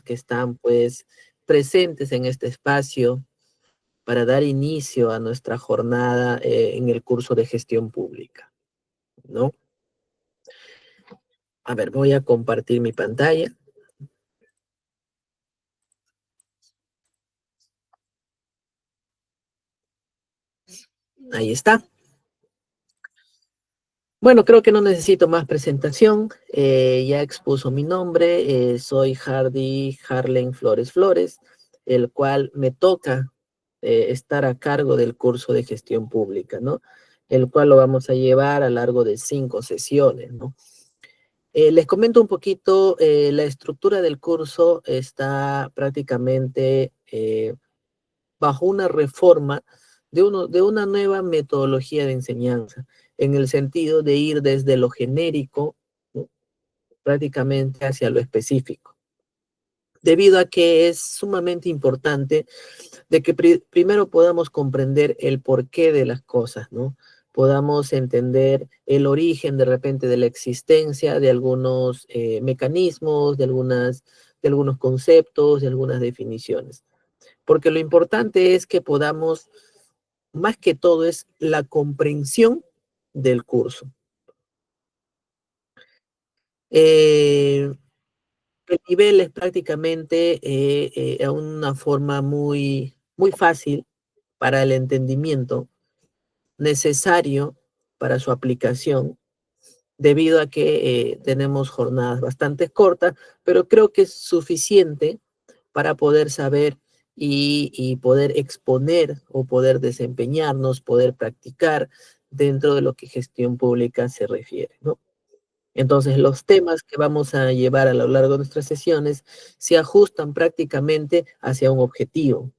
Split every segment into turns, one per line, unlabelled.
que están pues presentes en este espacio para dar inicio a nuestra jornada en el curso de gestión pública, ¿no? A ver, voy a compartir mi pantalla. Ahí está. Bueno, creo que no necesito más presentación. Ya expuso mi nombre. Soy Hardy Harlen Flores Flores, el cual me toca estar a cargo del curso de gestión pública, ¿no? El cual lo vamos a llevar a lo largo de 5 sesiones, ¿no? Les comento un poquito, la estructura del curso está prácticamente bajo una reforma de una nueva metodología de enseñanza, en el sentido de ir desde lo genérico, ¿no?, prácticamente hacia lo específico, debido a que es sumamente importante de que primero podamos comprender el porqué de las cosas, ¿no? Podamos entender el origen de repente de la existencia de algunos mecanismos, de algunos conceptos, de algunas definiciones. Porque lo importante es que podamos, más que todo, es la comprensión del curso. Eh, el nivel es prácticamente una forma muy fácil para el entendimiento, necesario para su aplicación, debido a que tenemos jornadas bastante cortas, pero creo que es suficiente para poder saber y poder exponer o poder desempeñarnos, poder practicar dentro de lo que gestión pública se refiere, ¿no? Entonces, los temas que vamos a llevar a lo largo de nuestras sesiones se ajustan prácticamente hacia un objetivo,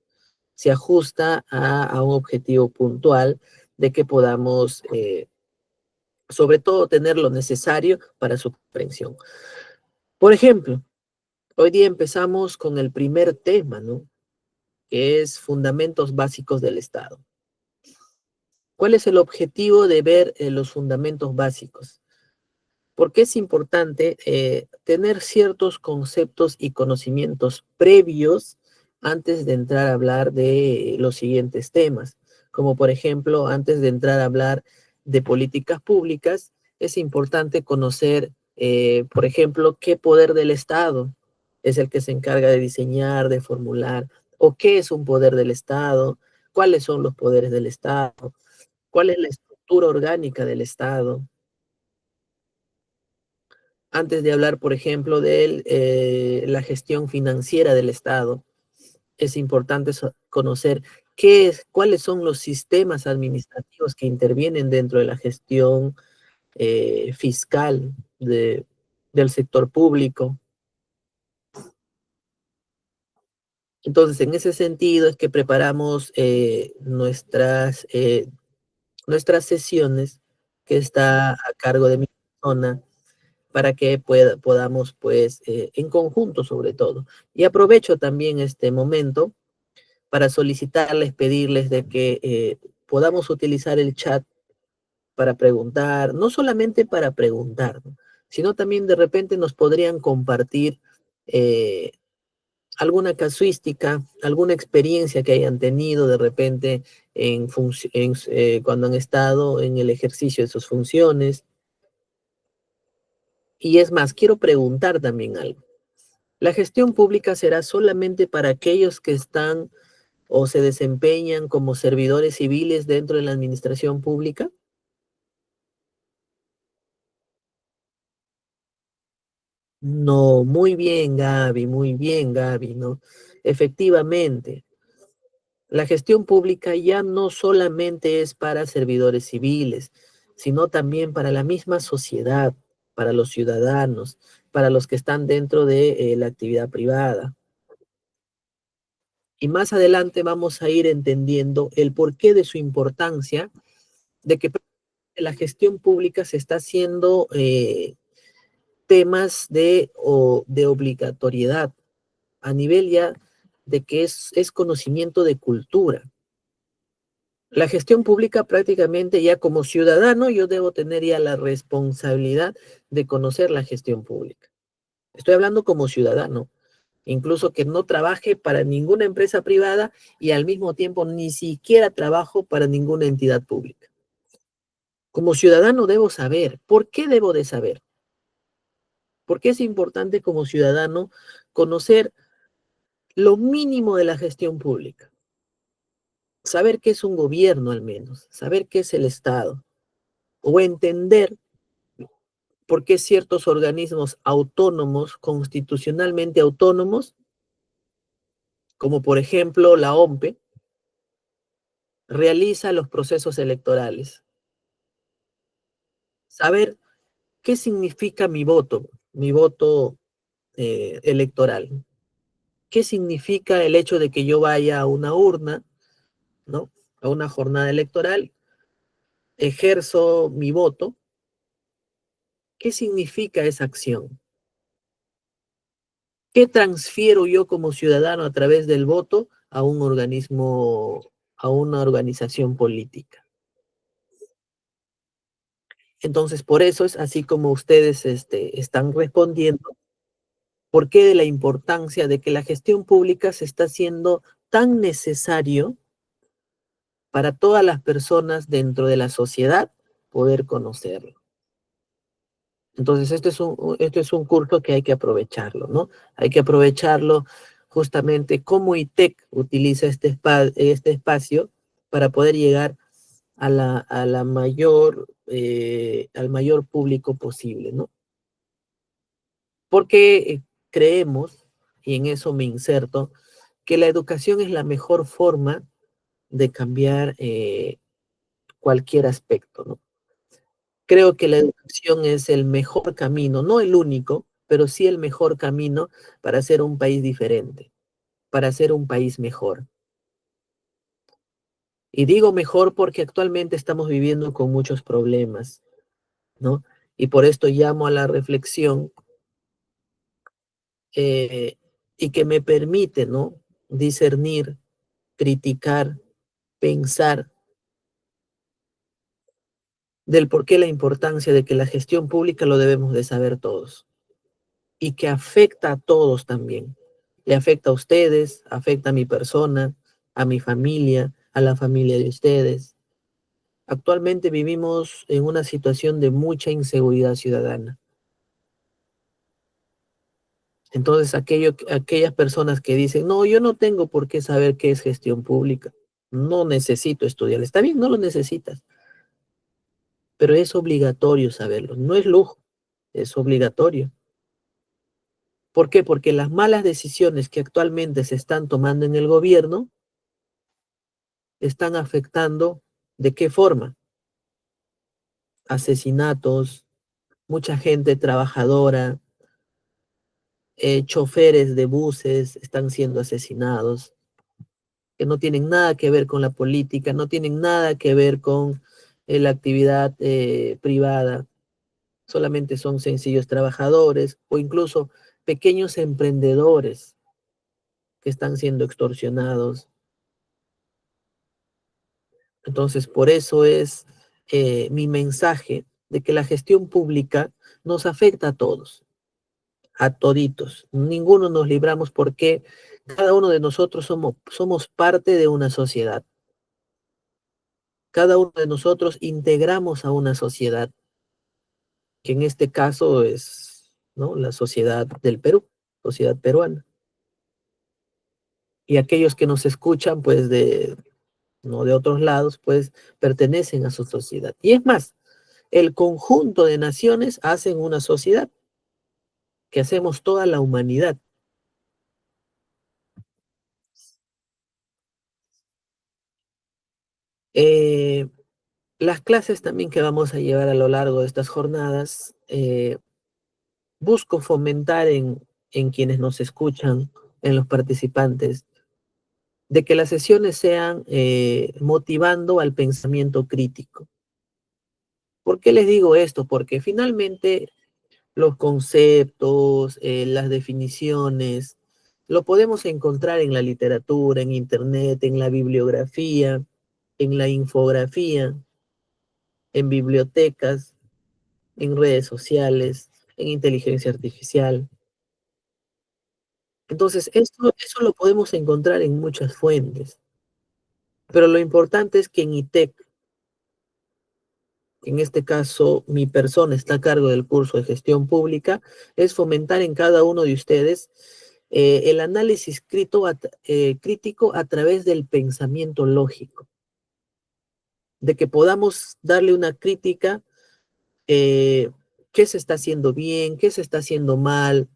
se ajusta a un objetivo puntual de que podamos, sobre todo, tener lo necesario para su comprensión. Por ejemplo, hoy día empezamos con el primer tema, ¿no?, que es fundamentos básicos del Estado. ¿Cuál es el objetivo de ver los fundamentos básicos? Porque es importante tener ciertos conceptos y conocimientos previos antes de entrar a hablar de los siguientes temas. Como por ejemplo, antes de entrar a hablar de políticas públicas, es importante conocer, por ejemplo, qué poder del Estado es el que se encarga de diseñar, de formular, o qué es un poder del Estado, cuáles son los poderes del Estado, cuál es la estructura orgánica del Estado. Antes de hablar, por ejemplo, de la gestión financiera del Estado, es importante conocer cuáles son los sistemas administrativos que intervienen dentro de la gestión fiscal del sector público. Entonces, en ese sentido es que preparamos nuestras sesiones, que está a cargo de mi persona, para que podamos, pues, en conjunto sobre todo. Y aprovecho también este momento para solicitarles, pedirles de que podamos utilizar el chat para preguntar, no solamente para preguntar, ¿no?, sino también de repente nos podrían compartir eh, alguna casuística, alguna experiencia que hayan tenido de repente cuando han estado en el ejercicio de sus funciones. Y es más, quiero preguntar también algo. ¿La gestión pública será solamente para aquellos que están o se desempeñan como servidores civiles dentro de la administración pública? No, muy bien, Gaby, ¿no? Efectivamente, la gestión pública ya no solamente es para servidores civiles, sino también para la misma sociedad, para los ciudadanos, para los que están dentro de la actividad privada. Y más adelante vamos a ir entendiendo el porqué de su importancia, de que la gestión pública se está haciendo temas de obligatoriedad, a nivel ya de que es conocimiento de cultura. La gestión pública prácticamente ya como ciudadano yo debo tener ya la responsabilidad de conocer la gestión pública. Estoy hablando como ciudadano. incluso que no trabaje para ninguna empresa privada y al mismo tiempo ni siquiera trabajo para ninguna entidad pública. Como ciudadano debo saber. ¿Por qué debo de saber? Porque es importante como ciudadano conocer lo mínimo de la gestión pública, saber qué es un gobierno al menos, saber qué es el Estado, o entender por qué ciertos organismos autónomos, constitucionalmente autónomos, como por ejemplo la OMPE, realiza los procesos electorales. Saber qué significa mi voto electoral. ¿Qué significa el hecho de que yo vaya a una urna, ¿no? A una jornada electoral, ejerzo mi voto? ¿Qué significa esa acción? ¿Qué transfiero yo como ciudadano a través del voto a un organismo, a una organización política? Entonces, por eso es así como ustedes están respondiendo, por qué de la importancia de que la gestión pública se está haciendo tan necesario para todas las personas dentro de la sociedad poder conocerlo. Entonces, este es un curso que hay que aprovecharlo, ¿no? Hay que aprovecharlo justamente cómo ITEC utiliza este espacio para poder llegar a la mayor, al mayor público posible, ¿no? Porque creemos, y en eso me inserto, que la educación es la mejor forma de cambiar cualquier aspecto, ¿no? Creo que la educación es el mejor camino, no el único, pero sí el mejor camino para hacer un país diferente, para hacer un país mejor. Y digo mejor porque actualmente estamos viviendo con muchos problemas, ¿no? Y por esto llamo a la reflexión eh, y que me permite, ¿no? Discernir, criticar, pensar del por qué la importancia de que la gestión pública lo debemos de saber todos y que afecta a todos también. Le afecta a ustedes, afecta a mi persona, a mi familia, a la familia de ustedes. Actualmente vivimos en una situación de mucha inseguridad ciudadana. Entonces, aquellas personas que dicen, no, yo no tengo por qué saber qué es gestión pública, no necesito estudiar. Está bien, no lo necesitas, pero es obligatorio saberlo, no es lujo, es obligatorio. ¿Por qué? Porque las malas decisiones que actualmente se están tomando en el gobierno están afectando, ¿de qué forma? Asesinatos, mucha gente trabajadora, choferes de buses están siendo asesinados, que no tienen nada que ver con la política, no tienen nada que ver con la actividad privada, solamente son sencillos trabajadores o incluso pequeños emprendedores que están siendo extorsionados. Entonces, por eso es mi mensaje de que la gestión pública nos afecta a todos, a toditos. Ninguno nos libramos porque cada uno de nosotros somos parte de una sociedad. Cada uno de nosotros integramos a una sociedad, que en este caso es, ¿no?, la sociedad del Perú, sociedad peruana. Y aquellos que nos escuchan, pues, no de otros lados, pues, pertenecen a su sociedad. Y es más, el conjunto de naciones hacen una sociedad que hacemos toda la humanidad. Eh, las clases también que vamos a llevar a lo largo de estas jornadas, busco fomentar en quienes nos escuchan, en los participantes, de que las sesiones sean motivando al pensamiento crítico. ¿Por qué les digo esto? Porque finalmente los conceptos, las definiciones, lo podemos encontrar en la literatura, en internet, en la bibliografía, en la infografía, en bibliotecas, en redes sociales, en inteligencia artificial. Entonces, eso lo podemos encontrar en muchas fuentes, pero lo importante es que en ITEC, en este caso mi persona está a cargo del curso de gestión pública, es fomentar en cada uno de ustedes el análisis crítico a través del pensamiento lógico, de que podamos darle una crítica, eh, qué se está haciendo bien, qué se está haciendo mal,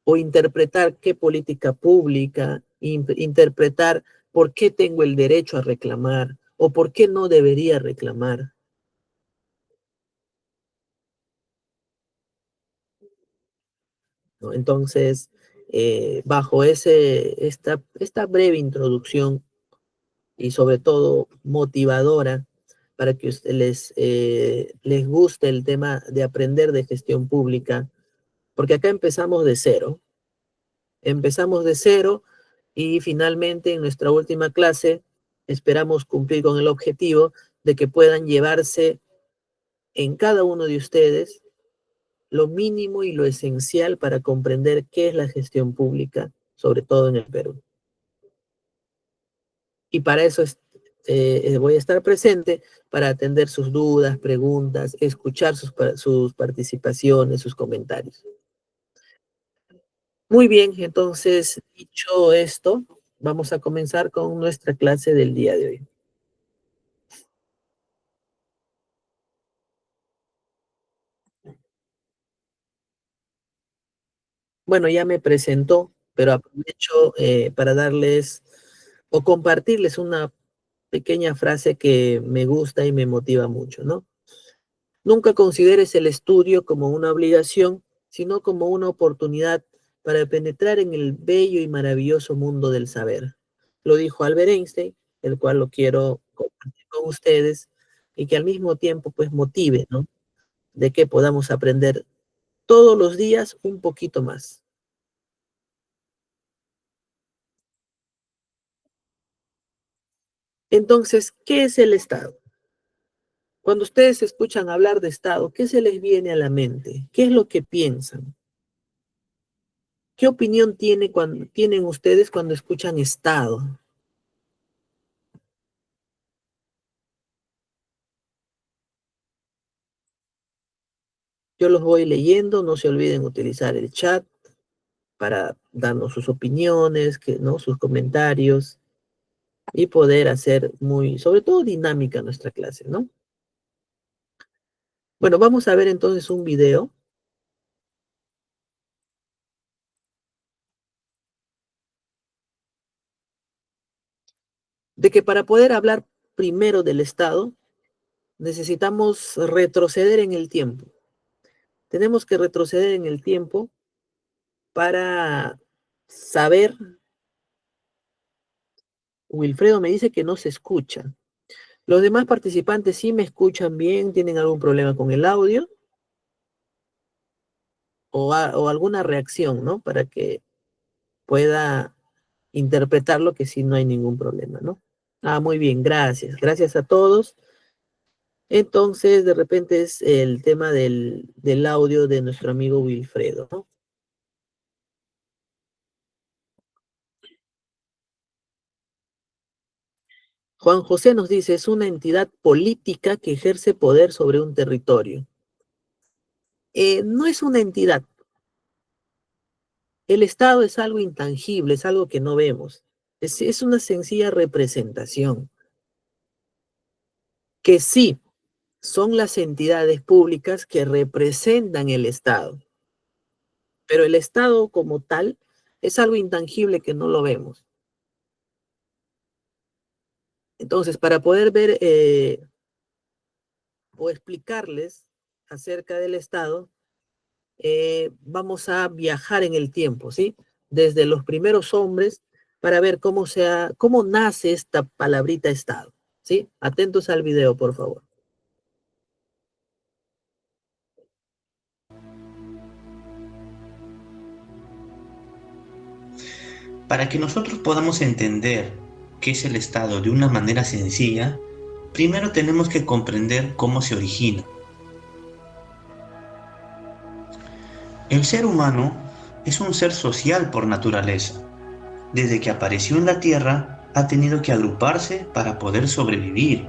o interpretar qué política pública, interpretar por qué tengo el derecho a reclamar o por qué no debería reclamar, ¿no? Entonces, bajo esta breve introducción y sobre todo motivadora para que les guste el tema de aprender de gestión pública, porque acá empezamos de cero y finalmente en nuestra última clase esperamos cumplir con el objetivo de que puedan llevarse en cada uno de ustedes lo mínimo y lo esencial para comprender qué es la gestión pública, sobre todo en el Perú. Y para eso voy a estar presente para atender sus dudas, preguntas, escuchar sus participaciones, sus comentarios. Muy bien, entonces, dicho esto, vamos a comenzar con nuestra clase del día de hoy. Bueno, ya me presentó, pero aprovecho para darles o compartirles una pequeña frase que me gusta y me motiva mucho, ¿no? Nunca consideres el estudio como una obligación, sino como una oportunidad para penetrar en el bello y maravilloso mundo del saber. Lo dijo Albert Einstein, el cual lo quiero compartir con ustedes y que al mismo tiempo pues motive, ¿no? De que podamos aprender todos los días un poquito más. Entonces, ¿qué es el Estado? Cuando ustedes escuchan hablar de Estado, ¿qué se les viene a la mente? ¿Qué es lo que piensan? ¿Qué opinión tienen ustedes cuando escuchan Estado? Yo los voy leyendo, no se olviden utilizar el chat para darnos sus opiniones, ¿no? Sus comentarios y poder hacer sobre todo dinámica nuestra clase, ¿no? Bueno, vamos a ver entonces un video de que para poder hablar primero del Estado necesitamos retroceder en el tiempo. Tenemos que retroceder en el tiempo para saber. Wilfredo me dice que no se escucha. Los demás participantes sí me escuchan bien, tienen algún problema con el audio o alguna reacción, ¿no? Para que pueda interpretarlo que sí no hay ningún problema, ¿no? Ah, muy bien, gracias. Gracias a todos. Entonces, de repente es el tema del audio de nuestro amigo Wilfredo, ¿no? Juan José nos dice, es una entidad política que ejerce poder sobre un territorio. No es una entidad. El Estado es algo intangible, es algo que no vemos. Es una sencilla representación, que sí son las entidades públicas que representan el Estado, pero el Estado como tal es algo intangible que no lo vemos. Entonces, para poder ver o explicarles acerca del Estado, vamos a viajar en el tiempo, ¿sí? Desde los primeros hombres para ver cómo nace esta palabrita Estado, ¿sí? Atentos al video, por favor.
Para que nosotros podamos entender qué es el Estado de una manera sencilla, primero tenemos que comprender cómo se origina. El ser humano es un ser social por naturaleza. Desde que apareció en la Tierra, ha tenido que agruparse para poder sobrevivir.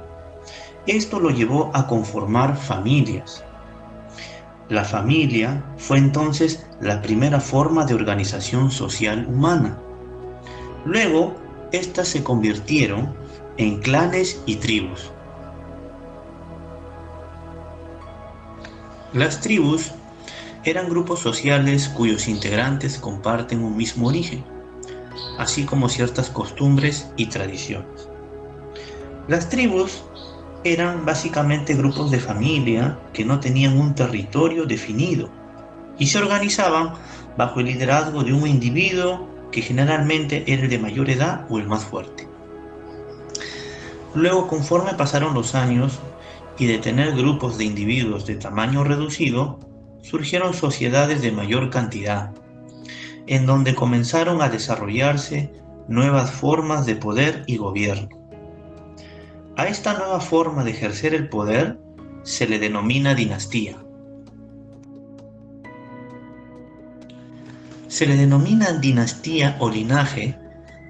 Esto lo llevó a conformar familias. La familia fue entonces la primera forma de organización social humana. Luego, estas se convirtieron en clanes y tribus. Las tribus eran grupos sociales cuyos integrantes comparten un mismo origen, así como ciertas costumbres y tradiciones. Las tribus eran básicamente grupos de familia que no tenían un territorio definido y se organizaban bajo el liderazgo de un individuo que generalmente era el de mayor edad o el más fuerte. Luego, conforme pasaron los años y de tener grupos de individuos de tamaño reducido, surgieron sociedades de mayor cantidad, en donde comenzaron a desarrollarse nuevas formas de poder y gobierno. A esta nueva forma de ejercer el poder se le denomina dinastía. Se le denomina dinastía o linaje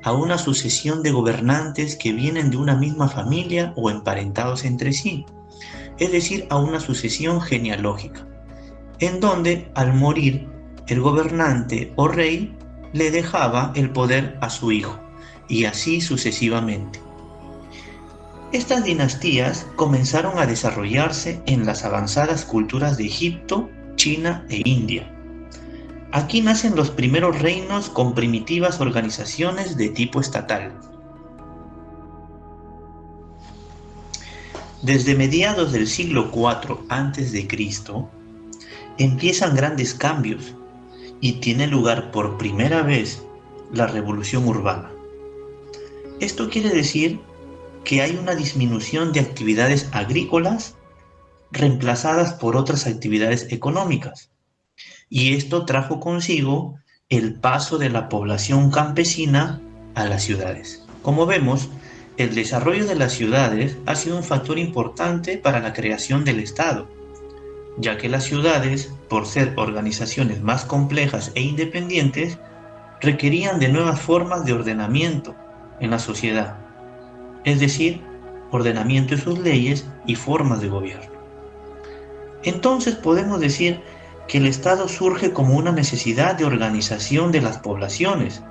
a una sucesión de gobernantes que vienen de una misma familia o emparentados entre sí, es decir, a una sucesión genealógica, en donde al morir el gobernante o rey le dejaba el poder a su hijo, y así sucesivamente. Estas dinastías comenzaron a desarrollarse en las avanzadas culturas de Egipto, China e India. Aquí nacen los primeros reinos con primitivas organizaciones de tipo estatal. Desde mediados del siglo IV a.C., empiezan grandes cambios y tiene lugar por primera vez la revolución urbana. Esto quiere decir que hay una disminución de actividades agrícolas reemplazadas por otras actividades económicas, y esto trajo consigo el paso de la población campesina a las ciudades. Como vemos, el desarrollo de las ciudades ha sido un factor importante para la creación del Estado, ya que las ciudades, por ser organizaciones más complejas e independientes, requerían de nuevas formas de ordenamiento en la sociedad, es decir, ordenamiento de sus leyes y formas de gobierno. Entonces podemos decir que el Estado surge como una necesidad de organización de las poblaciones,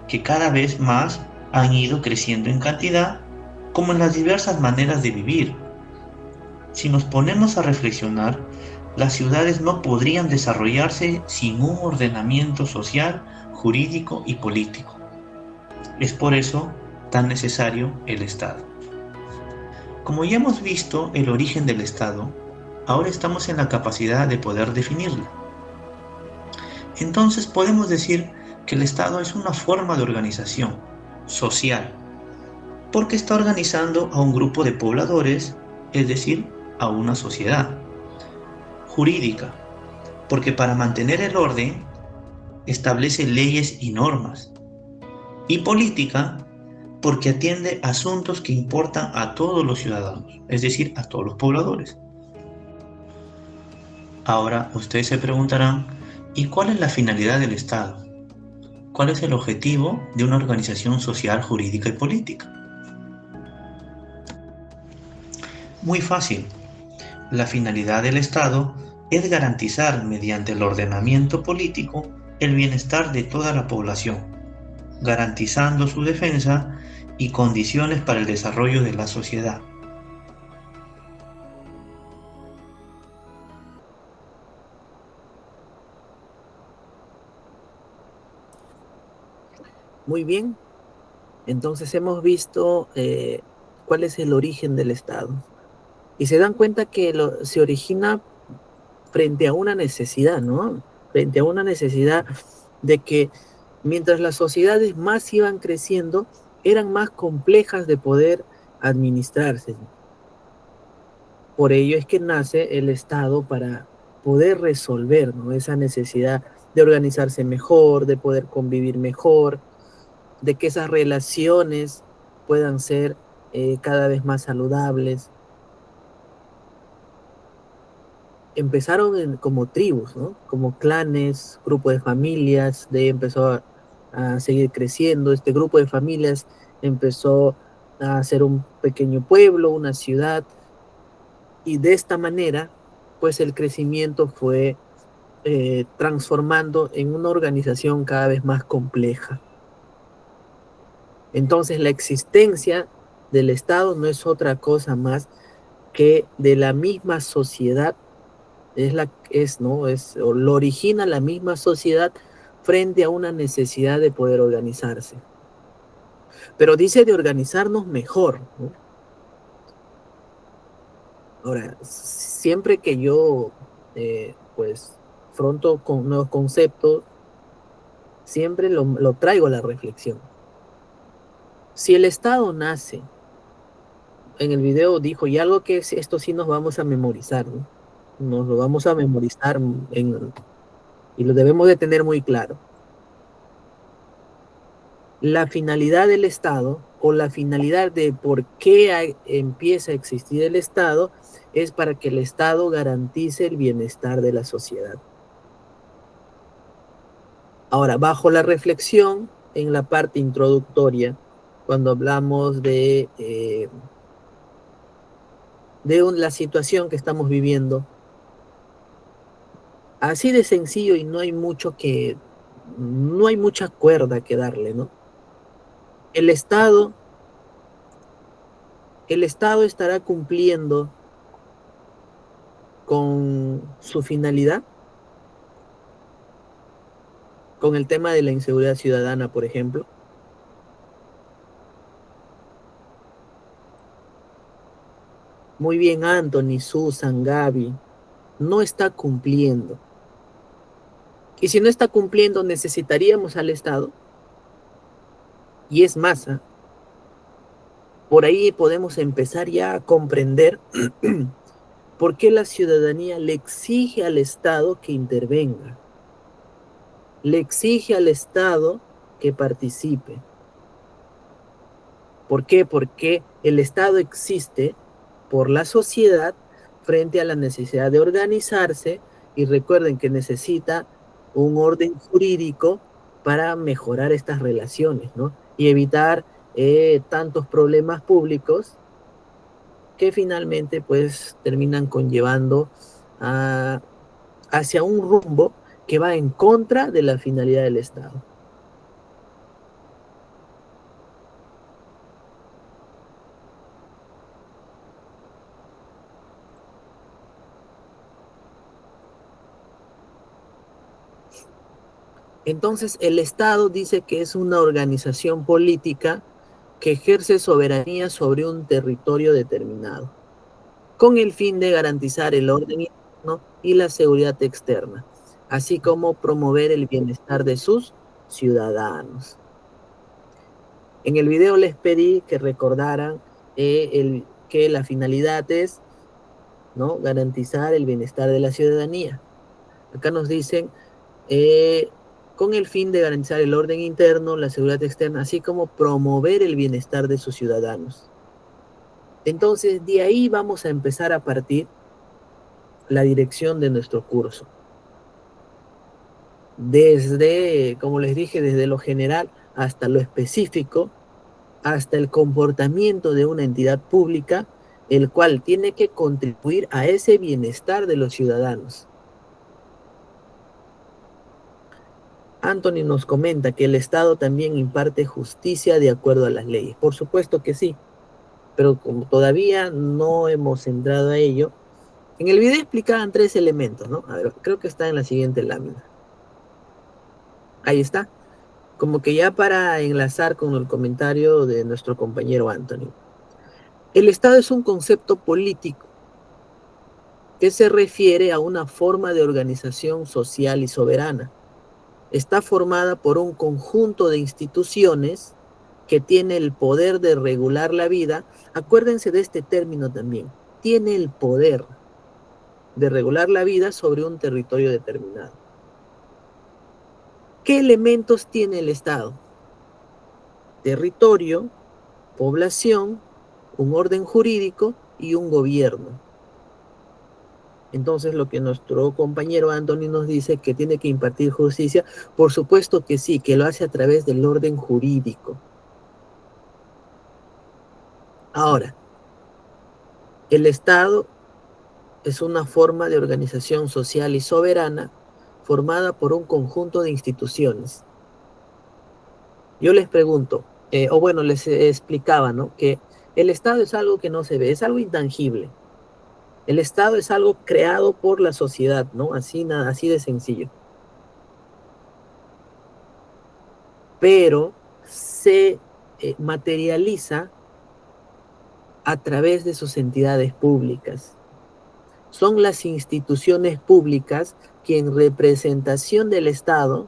que cada vez más han ido creciendo en cantidad, como en las diversas maneras de vivir. Si nos ponemos a reflexionar, las ciudades no podrían desarrollarse sin un ordenamiento social, jurídico y político. Es por eso tan necesario el Estado. Como ya hemos visto el origen del Estado, ahora estamos en la capacidad de poder definirlo. Entonces podemos decir que el Estado es una forma de organización social, porque está organizando a un grupo de pobladores, es decir, a una sociedad. Jurídica, porque para mantener el orden establece leyes y normas. Y política, porque atiende asuntos que importan a todos los ciudadanos, es decir, a todos los pobladores. Ahora ustedes se preguntarán, ¿y cuál es la finalidad del Estado? ¿Cuál es el objetivo de una organización social, jurídica y política? Muy fácil. La finalidad del Estado es garantizar mediante el ordenamiento político el bienestar de toda la población, garantizando su defensa y condiciones para el desarrollo de la sociedad.
Muy bien, entonces hemos visto cuál es el origen del Estado. Y se dan cuenta que se origina frente a una necesidad, ¿no? Frente a una necesidad de que mientras las sociedades más iban creciendo, eran más complejas de poder administrarse. Por ello es que nace el Estado para poder resolver, ¿no?, esa necesidad de organizarse mejor, de poder convivir mejor, de que esas relaciones puedan ser cada vez más saludables. empezaron como tribus, ¿no? Como clanes, grupo de familias, de ahí empezó a seguir creciendo. Este grupo de familias empezó a ser un pequeño pueblo, una ciudad, y de esta manera, pues el crecimiento fue transformando en una organización cada vez más compleja. Entonces, la existencia del Estado no es otra cosa más que de la misma sociedad, ¿no? O lo origina la misma sociedad frente a una necesidad de poder organizarse. Pero dice de organizarnos mejor, ¿no? Ahora, siempre que yo, pues, afronto con nuevos conceptos, siempre lo traigo a la reflexión. Si el Estado nace, en el video dijo, y algo que esto sí nos vamos a memorizar, ¿no? Nos lo vamos a memorizar y lo debemos de tener muy claro. La finalidad del Estado o la finalidad de por qué empieza a existir el Estado es para que el Estado garantice el bienestar de la sociedad. Ahora, bajo la reflexión, en la parte introductoria, cuando hablamos de la situación que estamos viviendo, así de sencillo y no hay mucha cuerda que darle, ¿no? El Estado, el Estado estará cumpliendo con su finalidad, con el tema de la inseguridad ciudadana, por ejemplo. Muy bien, Anthony, Susan, Gaby, no está cumpliendo. Y si no está cumpliendo, necesitaríamos al Estado. Y es masa. Por ahí podemos empezar ya a comprender por qué la ciudadanía le exige al Estado que intervenga, le exige al Estado que participe. ¿Por qué? Porque el Estado existe por la sociedad frente a la necesidad de organizarse, y recuerden que necesita un orden jurídico para mejorar estas relaciones, ¿no? Y evitar tantos problemas públicos que finalmente pues terminan conllevando a, hacia un rumbo que va en contra de la finalidad del Estado. Entonces, el Estado dice que es una organización política que ejerce soberanía sobre un territorio determinado, con el fin de garantizar el orden interno y la seguridad externa, así como promover el bienestar de sus ciudadanos. En el video les pedí que recordaran que la finalidad es, ¿no?, garantizar el bienestar de la ciudadanía. Acá nos dicen, eh, con el fin de garantizar el orden interno, la seguridad externa, así como promover el bienestar de sus ciudadanos. Entonces, de ahí vamos a empezar a partir la dirección de nuestro curso. Desde, como les dije, desde lo general hasta lo específico, hasta el comportamiento de una entidad pública, el cual tiene que contribuir a ese bienestar de los ciudadanos. Anthony nos comenta que el Estado también imparte justicia de acuerdo a las leyes. Por supuesto que sí, pero como todavía no hemos entrado a ello, en el video explicaban 3 elementos, ¿no? A ver, creo que está en la siguiente lámina. Ahí está. Como que ya para enlazar con el comentario de nuestro compañero Anthony. El Estado es un concepto político que se refiere a una forma de organización social y soberana. Está formada por un conjunto de instituciones que tiene el poder de regular la vida. Acuérdense de este término también. Tiene el poder de regular la vida sobre un territorio determinado. ¿Qué elementos tiene el Estado? Territorio, población, un orden jurídico y un gobierno. Entonces, lo que nuestro compañero Anthony nos dice que tiene que impartir justicia, por supuesto que sí, que lo hace a través del orden jurídico. Ahora, el Estado es una forma de organización social y soberana formada por un conjunto de instituciones. Yo les pregunto, o bueno, les explicaba, ¿no? Que el Estado es algo que no se ve, es algo intangible. El Estado es algo creado por la sociedad, ¿no? Así de sencillo. Pero se materializa a través de sus entidades públicas. Son las instituciones públicas que en representación del Estado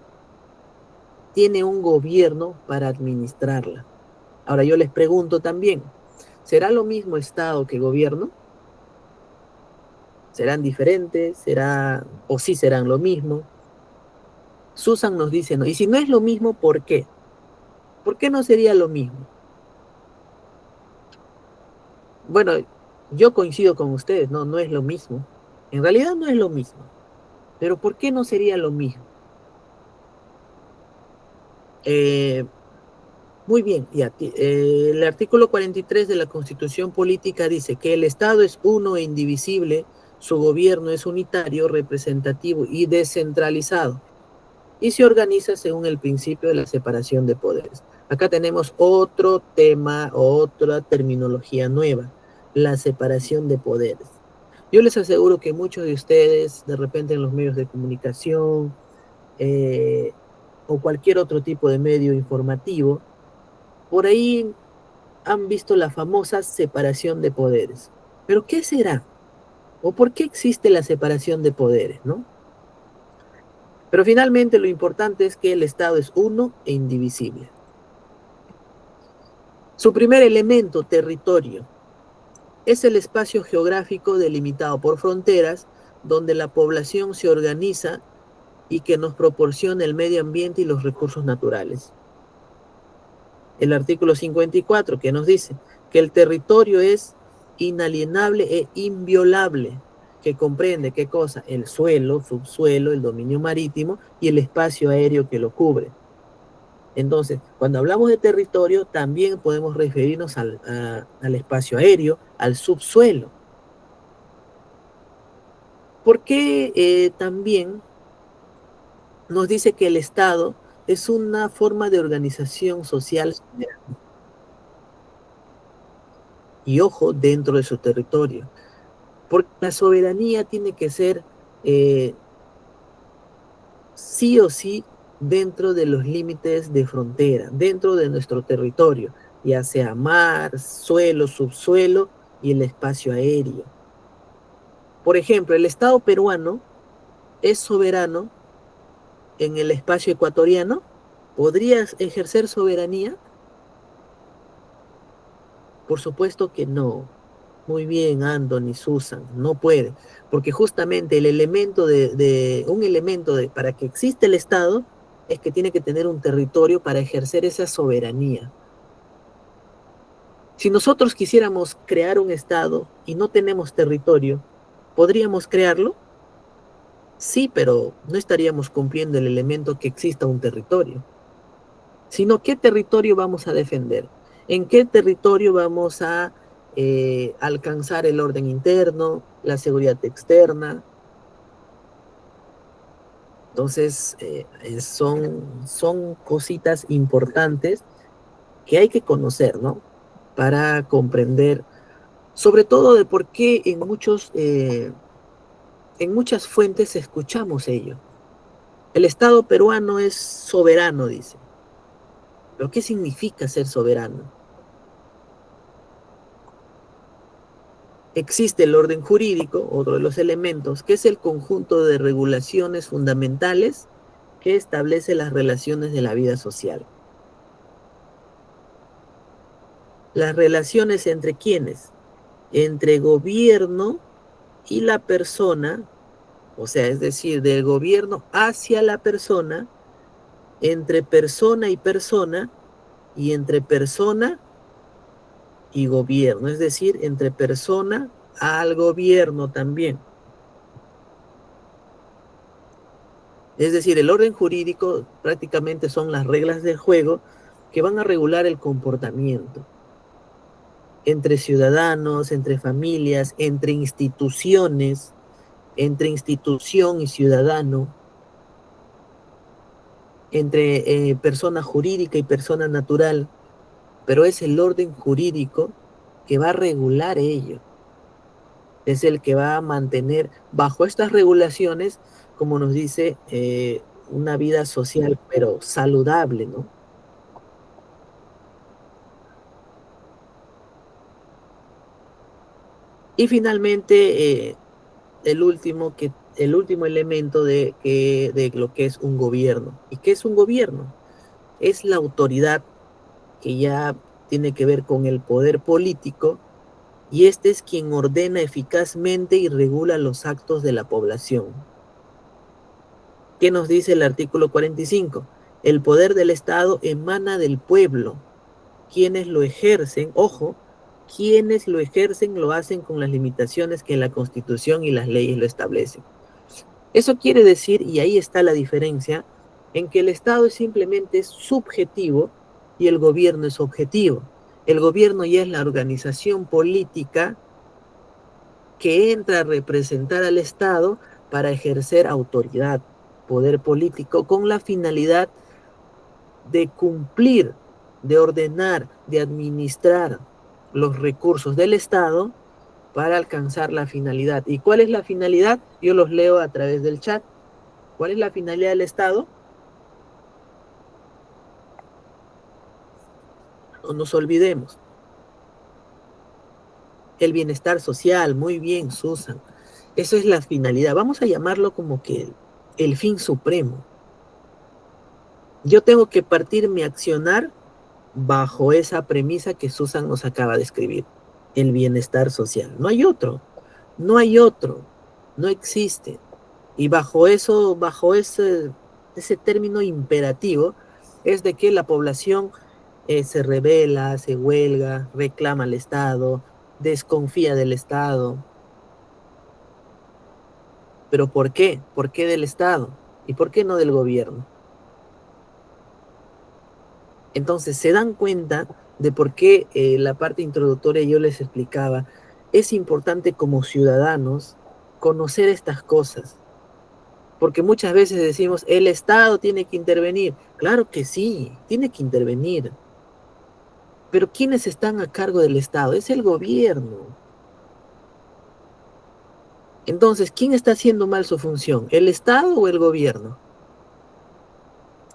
tiene un gobierno para administrarla. Ahora yo les pregunto también, ¿será lo mismo Estado que gobierno? ¿Serán diferentes? ¿O sí serán lo mismo? Susan nos dice, no. Y si no es lo mismo, ¿por qué? ¿Por qué no sería lo mismo? Bueno, yo coincido con ustedes, no, no es lo mismo. En realidad no es lo mismo. Pero ¿por qué no sería lo mismo? Eh, Muy bien, el artículo 43 de la Constitución Política dice que el Estado es uno e indivisible, su gobierno es unitario, representativo y descentralizado, y se organiza según el principio de la separación de poderes. Acá tenemos otro tema, otra terminología nueva, la separación de poderes. Yo les aseguro que muchos de ustedes, de repente en los medios de comunicación eh, o cualquier otro tipo de medio informativo, por ahí han visto la famosa separación de poderes. ¿Pero qué será? ¿O por qué existe la separación de poderes, no? Pero finalmente lo importante es que el Estado es uno e indivisible. Su primer elemento, territorio, es el espacio geográfico delimitado por fronteras donde la población se organiza y que nos proporciona el medio ambiente y los recursos naturales. El artículo 54 que nos dice que el territorio es inalienable e inviolable, que comprende qué cosa, el suelo, subsuelo, el dominio marítimo y el espacio aéreo que lo cubre. Entonces, cuando hablamos de territorio, también podemos referirnos al espacio aéreo, al subsuelo. ¿Por qué también nos dice que el Estado es una forma de organización social y, ojo, dentro de su territorio? Porque la soberanía tiene que ser sí o sí dentro de los límites de frontera, dentro de nuestro territorio, ya sea mar, suelo, subsuelo y el espacio aéreo. Por ejemplo, el Estado peruano es soberano en el espacio ecuatoriano. ¿Podría ejercer soberanía? Por supuesto que no. Muy bien, Anthony, Susan, no puede, porque justamente el elemento un elemento para que exista el Estado es que tiene que tener un territorio para ejercer esa soberanía. Si nosotros quisiéramos crear un Estado y no tenemos territorio, ¿podríamos crearlo? Sí, pero no estaríamos cumpliendo el elemento que exista un territorio. Sino, ¿qué territorio vamos a defender? ¿En qué territorio vamos a alcanzar el orden interno, la seguridad externa? Entonces, son cositas importantes que hay que conocer, ¿no? Para comprender, sobre todo de por qué en muchas fuentes escuchamos ello. El Estado peruano es soberano, dice. ¿Pero qué significa ser soberano? Existe el orden jurídico, otro de los elementos, que es el conjunto de regulaciones fundamentales que establece las relaciones de la vida social. Las relaciones entre quiénes, entre gobierno y la persona, o sea, es decir, del gobierno hacia la persona, entre persona y entre persona y gobierno, es decir, entre persona al gobierno también. Es decir, el orden jurídico prácticamente son las reglas del juego que van a regular el comportamiento entre ciudadanos, entre familias, entre institución y ciudadano, entre persona jurídica y persona natural, pero es el orden jurídico que va a regular ello. Es el que va a mantener bajo estas regulaciones, como nos dice, una vida social, pero saludable, ¿no? Y finalmente, el último elemento de lo que es un gobierno. ¿Y qué es un gobierno? Es la autoridad que ya tiene que ver con el poder político, y este es quien ordena eficazmente y regula los actos de la población. ¿Qué nos dice el artículo 45? El poder del Estado emana del pueblo. Quienes lo ejercen, ojo, quienes lo ejercen lo hacen con las limitaciones que la Constitución y las leyes lo establecen. Eso quiere decir, y ahí está la diferencia, en que el Estado es simplemente subjetivo y el gobierno es objetivo. El gobierno ya es la organización política que entra a representar al Estado para ejercer autoridad, poder político, con la finalidad de cumplir, de ordenar, de administrar los recursos del Estado para alcanzar la finalidad. ¿Y cuál es la finalidad? Yo los leo a través del chat. ¿Cuál es la finalidad del Estado? No nos olvidemos. El bienestar social, muy bien, Susan. Eso es la finalidad. Vamos a llamarlo como que el fin supremo. Yo tengo que partir mi accionar bajo esa premisa que Susan nos acaba de escribir, el bienestar social. No hay otro, no hay otro, no existe. Y bajo eso, bajo ese término imperativo, es de que la población se rebela, se huelga, reclama al Estado, desconfía del Estado. ¿Pero por qué? ¿Por qué del Estado? ¿Y por qué no del gobierno? Entonces, se dan cuenta de por qué la parte introductoria yo les explicaba, es importante como ciudadanos conocer estas cosas, porque muchas veces decimos, el Estado tiene que intervenir. Claro que sí, tiene que intervenir, pero ¿quiénes están a cargo del Estado? Es el gobierno. Entonces, ¿quién está haciendo mal su función? ¿El Estado o el gobierno?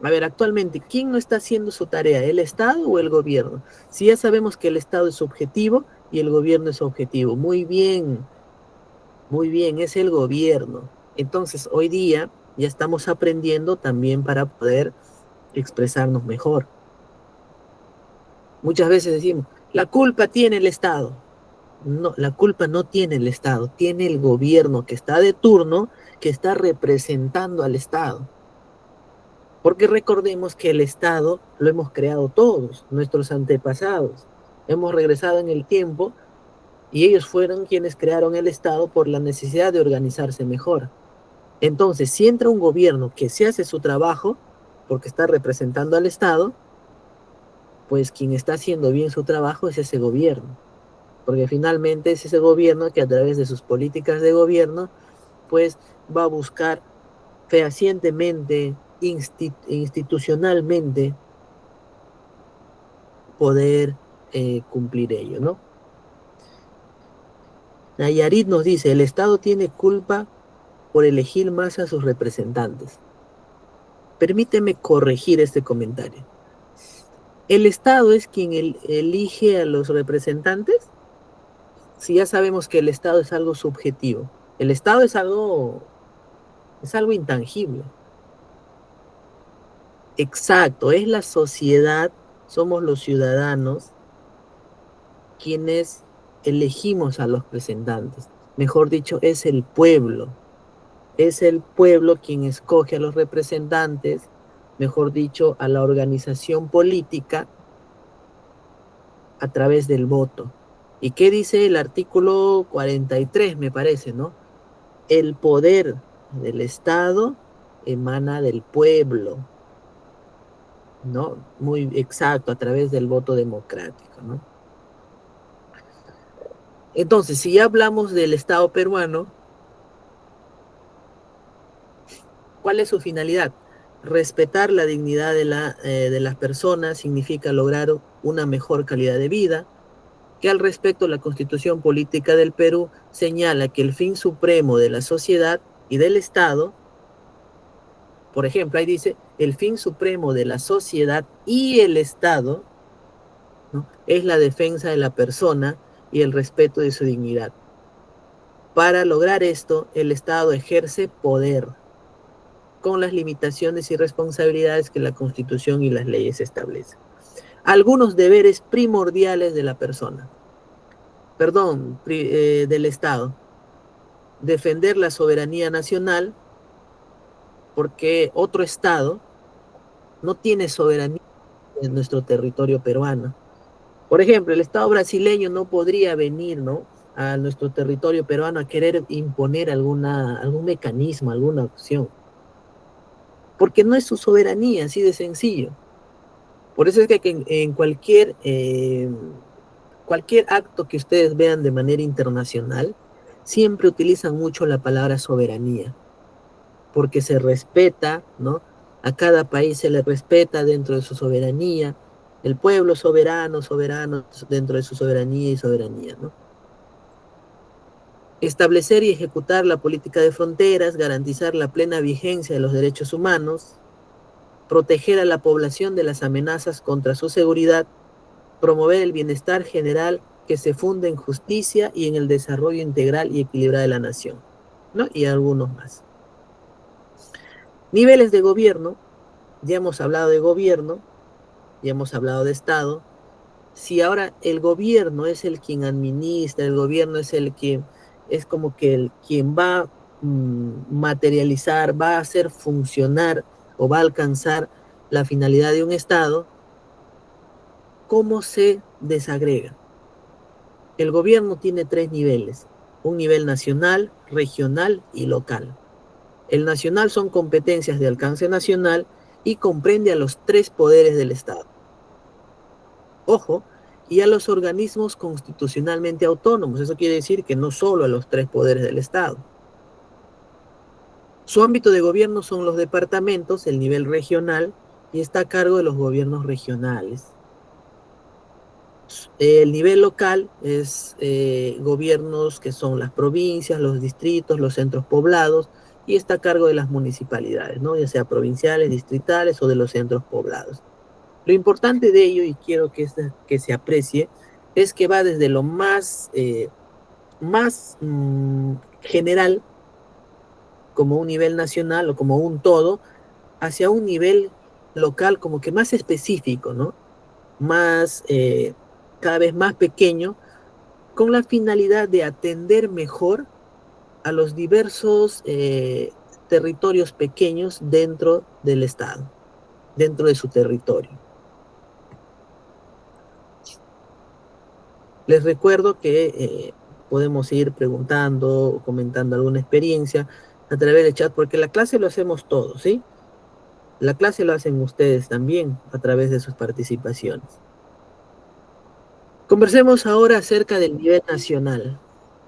A ver, actualmente, ¿quién no está haciendo su tarea? ¿El Estado o el gobierno? Si ya sabemos que el Estado es subjetivo y el gobierno es objetivo. Muy bien, es el gobierno. Entonces, hoy día ya estamos aprendiendo también para poder expresarnos mejor. Muchas veces decimos, la culpa tiene el Estado. No, la culpa no tiene el Estado, tiene el gobierno que está de turno, que está representando al Estado. Porque recordemos que el Estado lo hemos creado todos, nuestros antepasados. Hemos regresado en el tiempo y ellos fueron quienes crearon el Estado por la necesidad de organizarse mejor. Entonces, si entra un gobierno que se hace su trabajo, porque está representando al Estado, pues quien está haciendo bien su trabajo es ese gobierno. Porque finalmente es ese gobierno que a través de sus políticas de gobierno, pues va a buscar fehacientemente, institucionalmente, poder cumplir ello, ¿no? Nayarit nos dice, el Estado tiene culpa por elegir más a sus representantes. Permíteme corregir este comentario. ¿El Estado es quien elige a los representantes? Si ya sabemos que el Estado es algo subjetivo. El Estado es algo intangible. Exacto, es la sociedad, somos los ciudadanos quienes elegimos a los representantes. Mejor dicho, es el pueblo. Es el pueblo quien escoge a los representantes, mejor dicho, a la organización política a través del voto. ¿Y qué dice el artículo 43, me parece, ¿no? El poder del Estado emana del pueblo, ¿no? Muy exacto, a través del voto democrático, ¿no? Entonces, si ya hablamos del Estado peruano, ¿cuál es su finalidad? Respetar la dignidad de las personas significa lograr una mejor calidad de vida, que al respecto la Constitución Política del Perú señala que el fin supremo de la sociedad y del Estado, por ejemplo, ahí dice, el fin supremo de la sociedad y el Estado, ¿no? Es la defensa de la persona y el respeto de su dignidad. Para lograr esto, el Estado ejerce poder con las limitaciones y responsabilidades que la Constitución y las leyes establecen. Algunos deberes primordiales de la persona, del Estado: defender la soberanía nacional, porque otro Estado no tiene soberanía en nuestro territorio peruano. Por ejemplo, el Estado brasileño no podría venir, ¿no?, a nuestro territorio peruano a querer imponer algún mecanismo, alguna opción, porque no es su soberanía, así de sencillo. Por eso es que en cualquier acto que ustedes vean de manera internacional, siempre utilizan mucho la palabra soberanía, porque se respeta, ¿no? A cada país se le respeta dentro de su soberanía, el pueblo soberano, soberano dentro de su soberanía y soberanía, ¿no? Establecer y ejecutar la política de fronteras, garantizar la plena vigencia de los derechos humanos, proteger a la población de las amenazas contra su seguridad, promover el bienestar general que se funde en justicia y en el desarrollo integral y equilibrado de la nación, ¿no? Y algunos más. Niveles de gobierno: ya hemos hablado de gobierno, ya hemos hablado de Estado. Si ahora el gobierno es el quien administra, el gobierno es es como que quien va a materializar, va a hacer funcionar o va a alcanzar la finalidad de un Estado, ¿cómo se desagrega? El gobierno tiene 3 niveles: un nivel nacional, regional y local. El nacional son competencias de alcance nacional y comprende a los 3 poderes del Estado. Ojo, y a los organismos constitucionalmente autónomos. Eso quiere decir que no solo a los 3 poderes del Estado. Su ámbito de gobierno son los departamentos, el nivel regional, y está a cargo de los gobiernos regionales. El nivel local es gobiernos que son las provincias, los distritos, los centros poblados, y está a cargo de las municipalidades, ¿no? Ya sea provinciales, distritales o de los centros poblados. Lo importante de ello, y quiero que se aprecie, es que va desde lo más general, como un nivel nacional o como un todo, hacia un nivel local como que más específico, ¿no? Más, cada vez más pequeño, con la finalidad de atender mejor a los diversos territorios pequeños dentro del Estado, dentro de su territorio. Les recuerdo que podemos ir preguntando o comentando alguna experiencia a través del chat, porque la clase lo hacemos todos, ¿sí? La clase lo hacen ustedes también a través de sus participaciones. Conversemos ahora acerca del nivel nacional.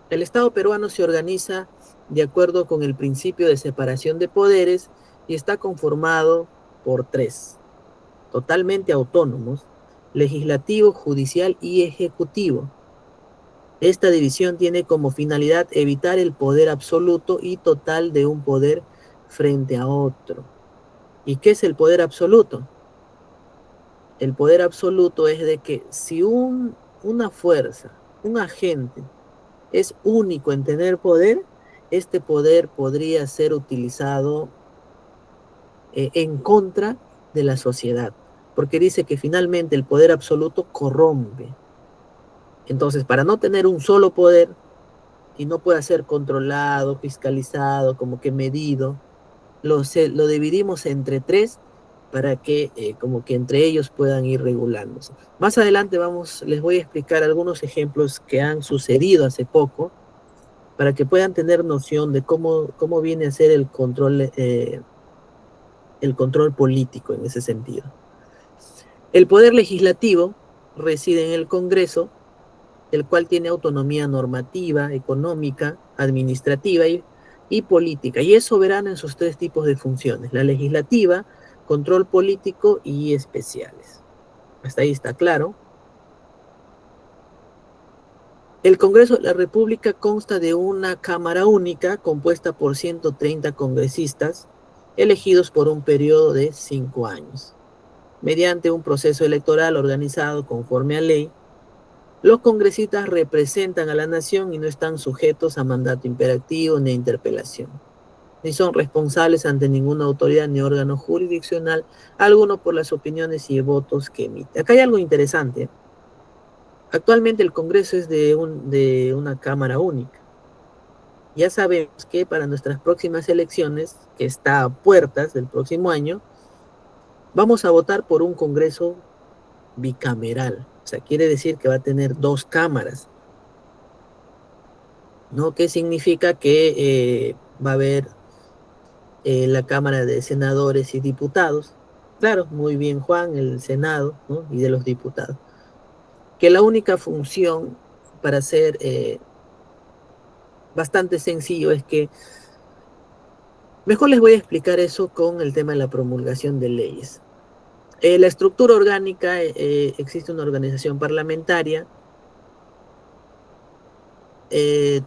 El Estado peruano se organiza de acuerdo con el principio de separación de poderes y está conformado por 3, totalmente autónomos: legislativo, judicial y ejecutivo. Esta división tiene como finalidad evitar el poder absoluto y total de un poder frente a otro. ¿Y qué es el poder absoluto? El poder absoluto es de que si una fuerza, un agente, es único en tener poder, este poder podría ser utilizado en contra de la sociedad, porque dice que finalmente el poder absoluto corrompe. Entonces, para no tener un solo poder y no pueda ser controlado, fiscalizado, como que medido, lo dividimos entre 3 para que como que entre ellos puedan ir regulándose. Más adelante les voy a explicar algunos ejemplos que han sucedido hace poco para que puedan tener noción de cómo viene a ser el control el control político en ese sentido. El poder legislativo reside en el Congreso, el cual tiene autonomía normativa, económica, administrativa y política, y es soberano en sus tres tipos de funciones: la legislativa, control político y especiales. Hasta ahí está claro. El Congreso de la República consta de una Cámara única compuesta por 130 congresistas elegidos por un periodo de 5 años. Mediante un proceso electoral organizado conforme a ley, los congresistas representan a la nación y no están sujetos a mandato imperativo ni a interpelación, ni son responsables ante ninguna autoridad ni órgano jurisdiccional alguno por las opiniones y votos que emite. Acá hay algo interesante. Actualmente el Congreso es de una Cámara única. Ya sabemos que para nuestras próximas elecciones, que está a puertas del próximo año, vamos a votar por un Congreso bicameral. O sea, quiere decir que va a tener dos cámaras, ¿no? ¿Qué significa? Que va a haber la Cámara de Senadores y Diputados. Claro, muy bien, Juan, el Senado, ¿no? Y de los diputados. Que la única función, para ser bastante sencillo, es que mejor les voy a explicar eso con el tema de la promulgación de leyes. La estructura orgánica, existe una organización parlamentaria,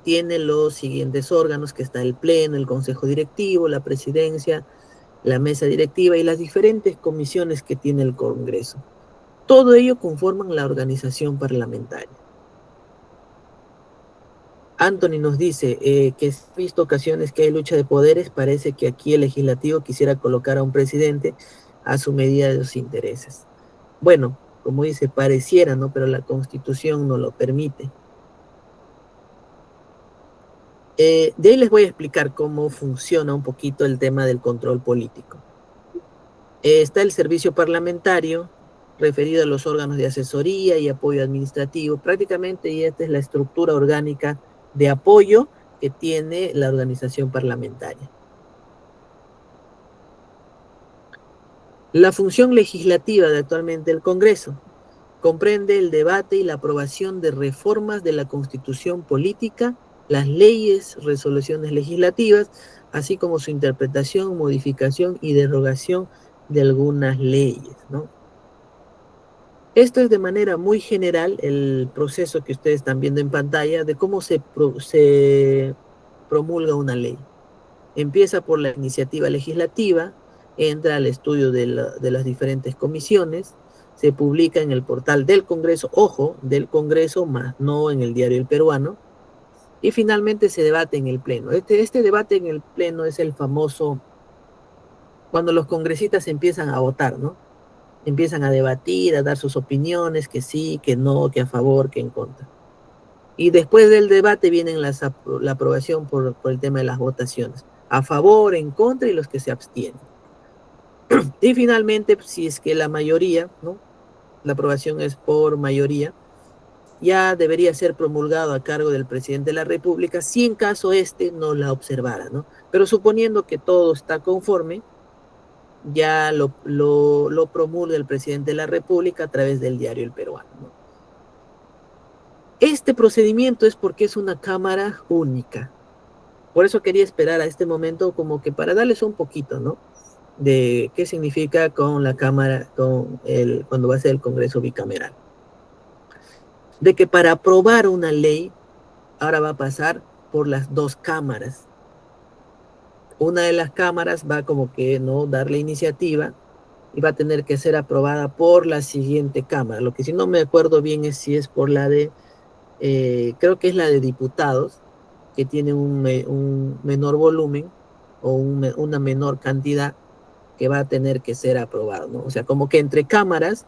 tiene los siguientes órganos, que está el Pleno, el Consejo Directivo, la Presidencia, la Mesa Directiva y las diferentes comisiones que tiene el Congreso. Todo ello conforman la organización parlamentaria. Anthony nos dice que ha visto ocasiones que hay lucha de poderes, parece que aquí el legislativo quisiera colocar a un presidente a su medida de sus intereses. Bueno, como dice, pareciera, ¿no? Pero la Constitución no lo permite. De ahí les voy a explicar cómo funciona un poquito el tema del control político. Está el servicio parlamentario, referido a los órganos de asesoría y apoyo administrativo. Prácticamente, y esta es la estructura orgánica de apoyo que tiene la organización parlamentaria. La función legislativa de actualmente el Congreso comprende el debate y la aprobación de reformas de la Constitución política, las leyes, resoluciones legislativas, así como su interpretación, modificación y derogación de algunas leyes, ¿no? Esto es de manera muy general el proceso que ustedes están viendo en pantalla de cómo se promulga una ley. Empieza por la iniciativa legislativa, entra al estudio de las diferentes comisiones, se publica en el portal del Congreso, ojo, del Congreso, más no en el Diario El Peruano, y finalmente se debate en el Pleno. Este debate en el Pleno es el famoso, cuando los congresistas empiezan a votar, ¿no? Empiezan a debatir, a dar sus opiniones, que sí, que no, que a favor, que en contra. Y después del debate vienen la aprobación por el tema de las votaciones. A favor, en contra y los que se abstienen. Y finalmente, si es que la mayoría, ¿no? La aprobación es por mayoría, ya debería ser promulgado a cargo del presidente de la República, si en caso este no la observara, ¿no? Pero suponiendo que todo está conforme, ya lo promulga el presidente de la República a través del Diario El Peruano, ¿no? Este procedimiento es porque es una cámara única. Por eso quería esperar a este momento como que para darles un poquito, ¿no? De qué significa con la cámara, cuando va a ser el Congreso bicameral. De que para aprobar una ley, ahora va a pasar por las dos cámaras. Una de las cámaras va como que no dar la iniciativa y va a tener que ser aprobada por la siguiente cámara. Lo que si no me acuerdo bien es si es por la de, creo que es la de diputados, que tiene un menor volumen o una menor cantidad que va a tener que ser aprobado, ¿no? O sea, como que entre cámaras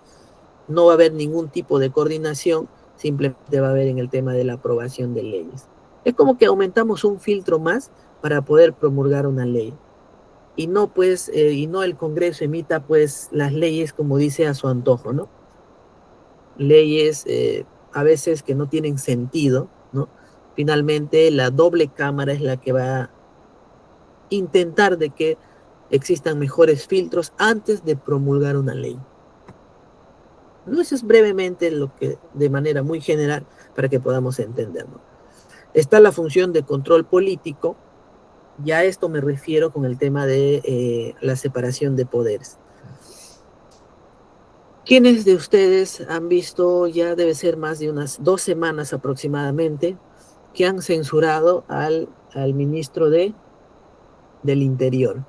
no va a haber ningún tipo de coordinación, simplemente va a haber en el tema de la aprobación de leyes. Es como que aumentamos un filtro más para poder promulgar una ley. Y no pues, y no el Congreso emita pues las leyes como dice a su antojo, ¿no? Leyes a veces que no tienen sentido, ¿no? Finalmente la doble cámara es la que va a intentar de que existan mejores filtros antes de promulgar una ley. No, eso es brevemente lo que, de manera muy general, para que podamos entenderlo. Está la función de control político. Ya a esto me refiero con el tema de la separación de poderes. ¿Quiénes de ustedes han visto, ya debe ser más de unas 2 semanas aproximadamente, que han censurado al ministro del Interior?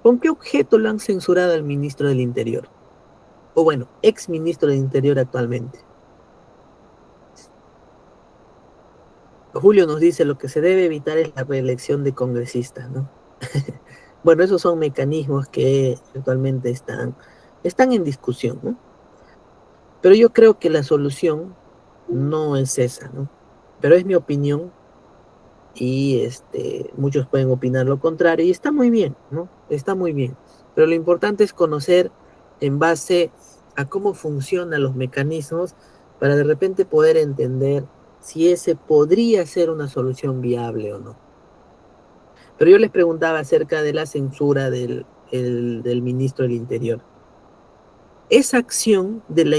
¿Con qué objeto lo han censurado al ministro del Interior? O bueno, ex ministro del Interior actualmente. Julio nos dice lo que se debe evitar es la reelección de congresistas, ¿no? Bueno, esos son mecanismos que actualmente están en discusión, ¿no? Pero yo creo que la solución no es esa, ¿no? Pero es mi opinión y muchos pueden opinar lo contrario y está muy bien, ¿no? Está muy bien. Pero lo importante es conocer en base a cómo funcionan los mecanismos para de repente poder entender si ese podría ser una solución viable o no. Pero yo les preguntaba acerca de la censura del ministro del Interior. Esa acción de la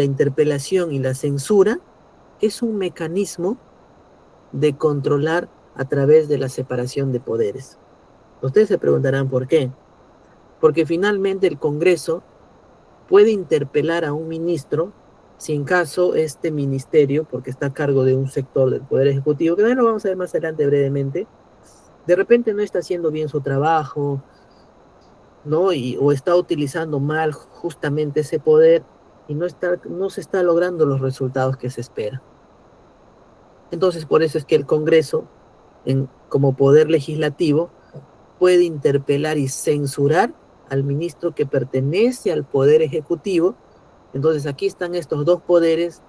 interpelación y la censura es un mecanismo de controlar a través de la separación de poderes. Ustedes se preguntarán por qué. Porque finalmente el Congreso puede interpelar a un ministro si en caso este ministerio, porque está a cargo de un sector del Poder Ejecutivo, que también lo vamos a ver más adelante brevemente, de repente no está haciendo bien su trabajo, ¿no? O está utilizando mal justamente ese poder y no se está logrando los resultados que se espera. Entonces, por eso es que el Congreso, como poder legislativo, puede interpelar y censurar al ministro que pertenece al Poder Ejecutivo. Entonces, aquí están estos dos poderes,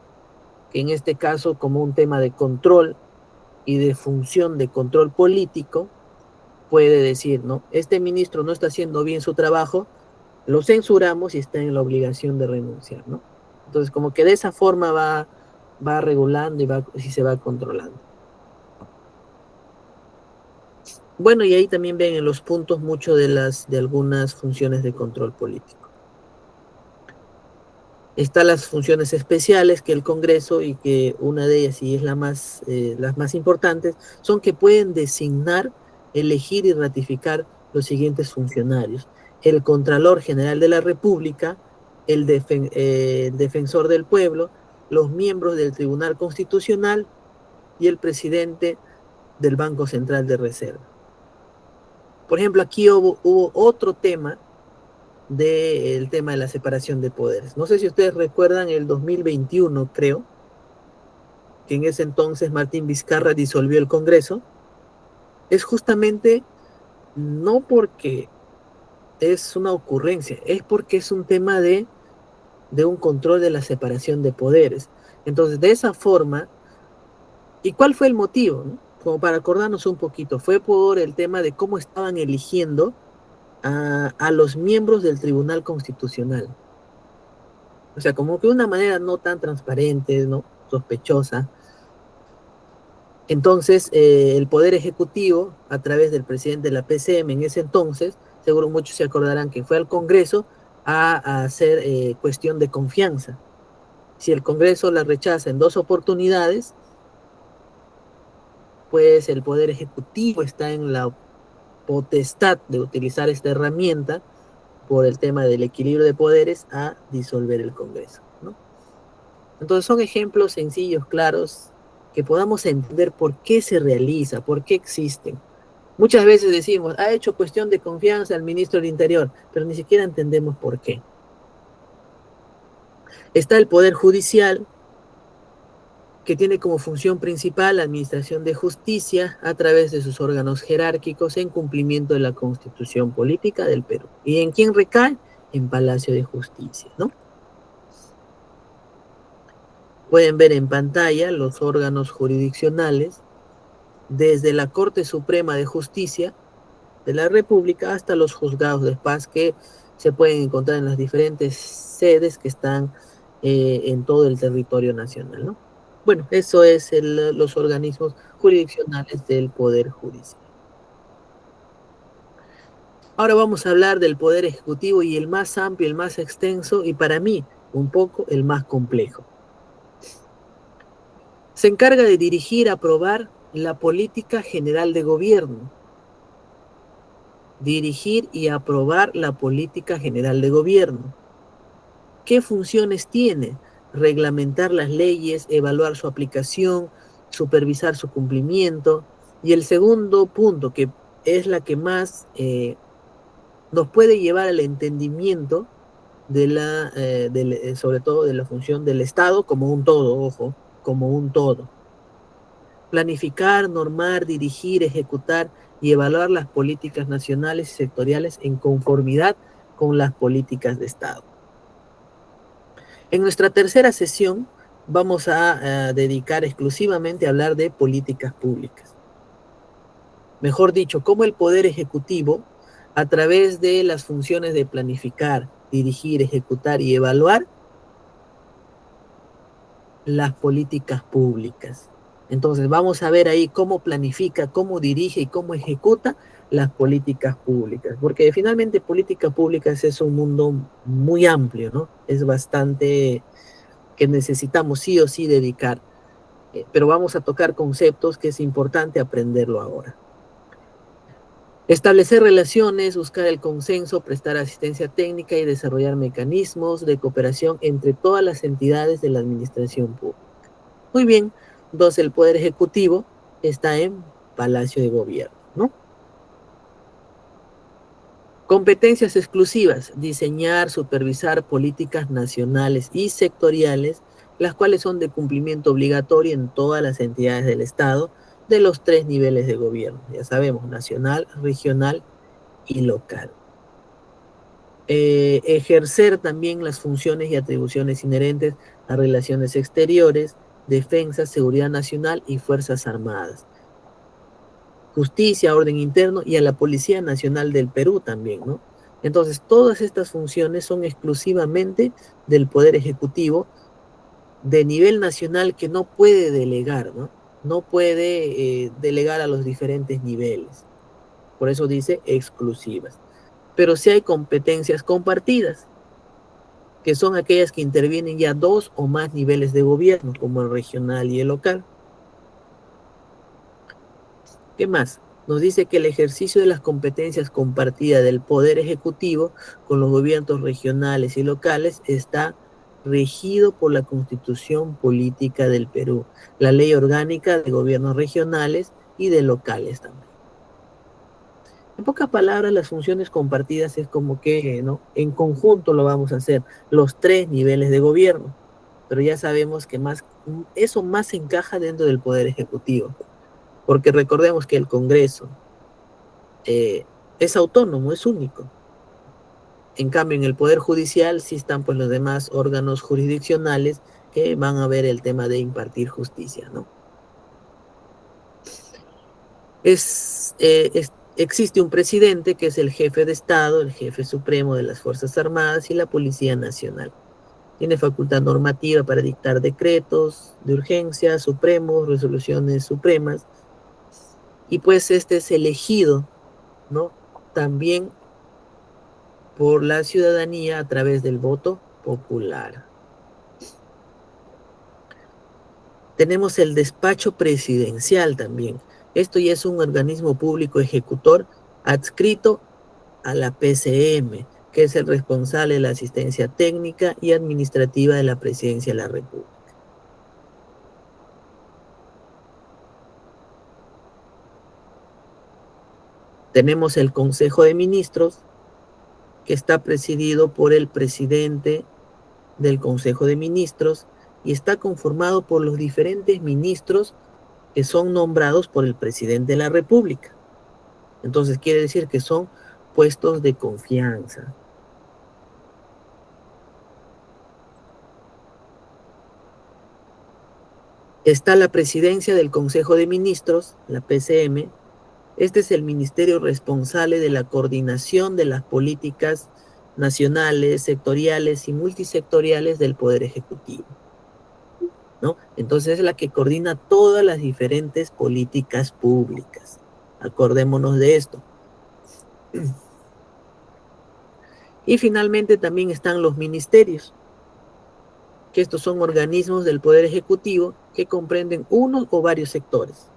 que en este caso, como un tema de control y de función de control político, puede decir, ¿no? Este ministro no está haciendo bien su trabajo, lo censuramos y está en la obligación de renunciar, ¿no? Entonces, como que de esa forma va regulando y se va controlando. Bueno, y ahí también ven en los puntos mucho de algunas funciones de control político. Están las funciones especiales que el Congreso, y que una de ellas, y es las más importantes, son que pueden designar, elegir y ratificar los siguientes funcionarios: el Contralor General de la República, el Defensor del Pueblo, los miembros del Tribunal Constitucional y el presidente del Banco Central de Reserva. Por ejemplo, aquí hubo otro tema del tema de la separación de poderes. No sé si ustedes recuerdan el 2021, creo, que en ese entonces Martín Vizcarra disolvió el Congreso. Es justamente no porque es una ocurrencia, es porque es un tema de un control de la separación de poderes. Entonces, de esa forma, ¿y cuál fue el motivo, no? Como para acordarnos un poquito, fue por el tema de cómo estaban eligiendo a los miembros del Tribunal Constitucional. O sea, como que de una manera no tan transparente, ¿no? Sospechosa. Entonces, el Poder Ejecutivo, a través del presidente de la PCM en ese entonces, seguro muchos se acordarán que fue al Congreso a hacer cuestión de confianza. Si el Congreso la rechaza en 2 oportunidades, pues el Poder Ejecutivo está en la potestad de utilizar esta herramienta por el tema del equilibrio de poderes a disolver el Congreso, ¿no? Entonces son ejemplos sencillos, claros, que podamos entender por qué se realiza, por qué existen. Muchas veces decimos, ha hecho cuestión de confianza al ministro del Interior, pero ni siquiera entendemos por qué. Está el Poder Judicial, que tiene como función principal la administración de justicia a través de sus órganos jerárquicos en cumplimiento de la Constitución Política del Perú. ¿Y en quién recae? En Palacio de Justicia, ¿no? Pueden ver en pantalla los órganos jurisdiccionales, desde la Corte Suprema de Justicia de la República hasta los juzgados de paz, que se pueden encontrar en las diferentes sedes que están en todo el territorio nacional, ¿no? Bueno, eso es los organismos jurisdiccionales del Poder Judicial. Ahora vamos a hablar del Poder Ejecutivo y el más amplio, el más extenso y para mí un poco el más complejo. Se encarga de dirigir, aprobar la política general de gobierno. Dirigir y aprobar la política general de gobierno. ¿Qué funciones tiene? Reglamentar las leyes, evaluar su aplicación, supervisar su cumplimiento. Y el segundo punto, que es la que más nos puede llevar al entendimiento sobre todo de la función del Estado como un todo, ojo, como un todo. Planificar, normar, dirigir, ejecutar y evaluar las políticas nacionales y sectoriales en conformidad con las políticas de Estado. En nuestra tercera sesión vamos a dedicar exclusivamente a hablar de políticas públicas. Mejor dicho, cómo el Poder Ejecutivo, a través de las funciones de planificar, dirigir, ejecutar y evaluar las políticas públicas. Entonces vamos a ver ahí cómo planifica, cómo dirige y cómo ejecuta las políticas públicas, porque finalmente políticas públicas es un mundo muy amplio, ¿no? Es bastante que necesitamos sí o sí dedicar, pero vamos a tocar conceptos que es importante aprenderlo ahora. Establecer relaciones, buscar el consenso, prestar asistencia técnica y desarrollar mecanismos de cooperación entre todas las entidades de la administración pública. Muy bien, entonces el Poder Ejecutivo está en Palacio de Gobierno, ¿no? Competencias exclusivas, diseñar, supervisar políticas nacionales y sectoriales, las cuales son de cumplimiento obligatorio en todas las entidades del Estado de los 3 niveles de gobierno, ya sabemos, nacional, regional y local. Ejercer también las funciones y atribuciones inherentes a relaciones exteriores, defensa, seguridad nacional y fuerzas armadas. Justicia, orden interno y a la Policía Nacional del Perú también, ¿no? Entonces, todas estas funciones son exclusivamente del Poder Ejecutivo de nivel nacional que no puede delegar, ¿no? No puede delegar a los diferentes niveles. Por eso dice exclusivas. Pero sí hay competencias compartidas, que son aquellas que intervienen ya 2 o más niveles de gobierno, como el regional y el local. ¿Qué más? Nos dice que el ejercicio de las competencias compartidas del Poder Ejecutivo con los gobiernos regionales y locales está regido por la Constitución Política del Perú, la Ley Orgánica de Gobiernos Regionales y de Locales también. En pocas palabras, las funciones compartidas es como que, ¿no? En conjunto lo vamos a hacer, los 3 niveles de gobierno, pero ya sabemos que eso más encaja dentro del Poder Ejecutivo. Porque recordemos que el Congreso es autónomo, es único. En cambio, en el Poder Judicial sí están pues los demás órganos jurisdiccionales que van a ver el tema de impartir justicia, ¿no? Existe un presidente que es el jefe de Estado, el jefe supremo de las Fuerzas Armadas y la Policía Nacional. Tiene facultad normativa para dictar decretos de urgencia, supremos, resoluciones supremas, y pues este es elegido, ¿no? También por la ciudadanía a través del voto popular. Tenemos el despacho presidencial también. Esto ya es un organismo público ejecutor adscrito a la PCM, que es el responsable de la asistencia técnica y administrativa de la Presidencia de la República. Tenemos el Consejo de Ministros, que está presidido por el presidente del Consejo de Ministros y está conformado por los diferentes ministros que son nombrados por el presidente de la República. Entonces quiere decir que son puestos de confianza. Está la presidencia del Consejo de Ministros, la PCM. Este es el ministerio responsable de la coordinación de las políticas nacionales, sectoriales y multisectoriales del Poder Ejecutivo. ¿no? Entonces es la que coordina todas las diferentes políticas públicas. Acordémonos de esto. Y finalmente también están los ministerios, que estos son organismos del Poder Ejecutivo que comprenden uno o varios sectores.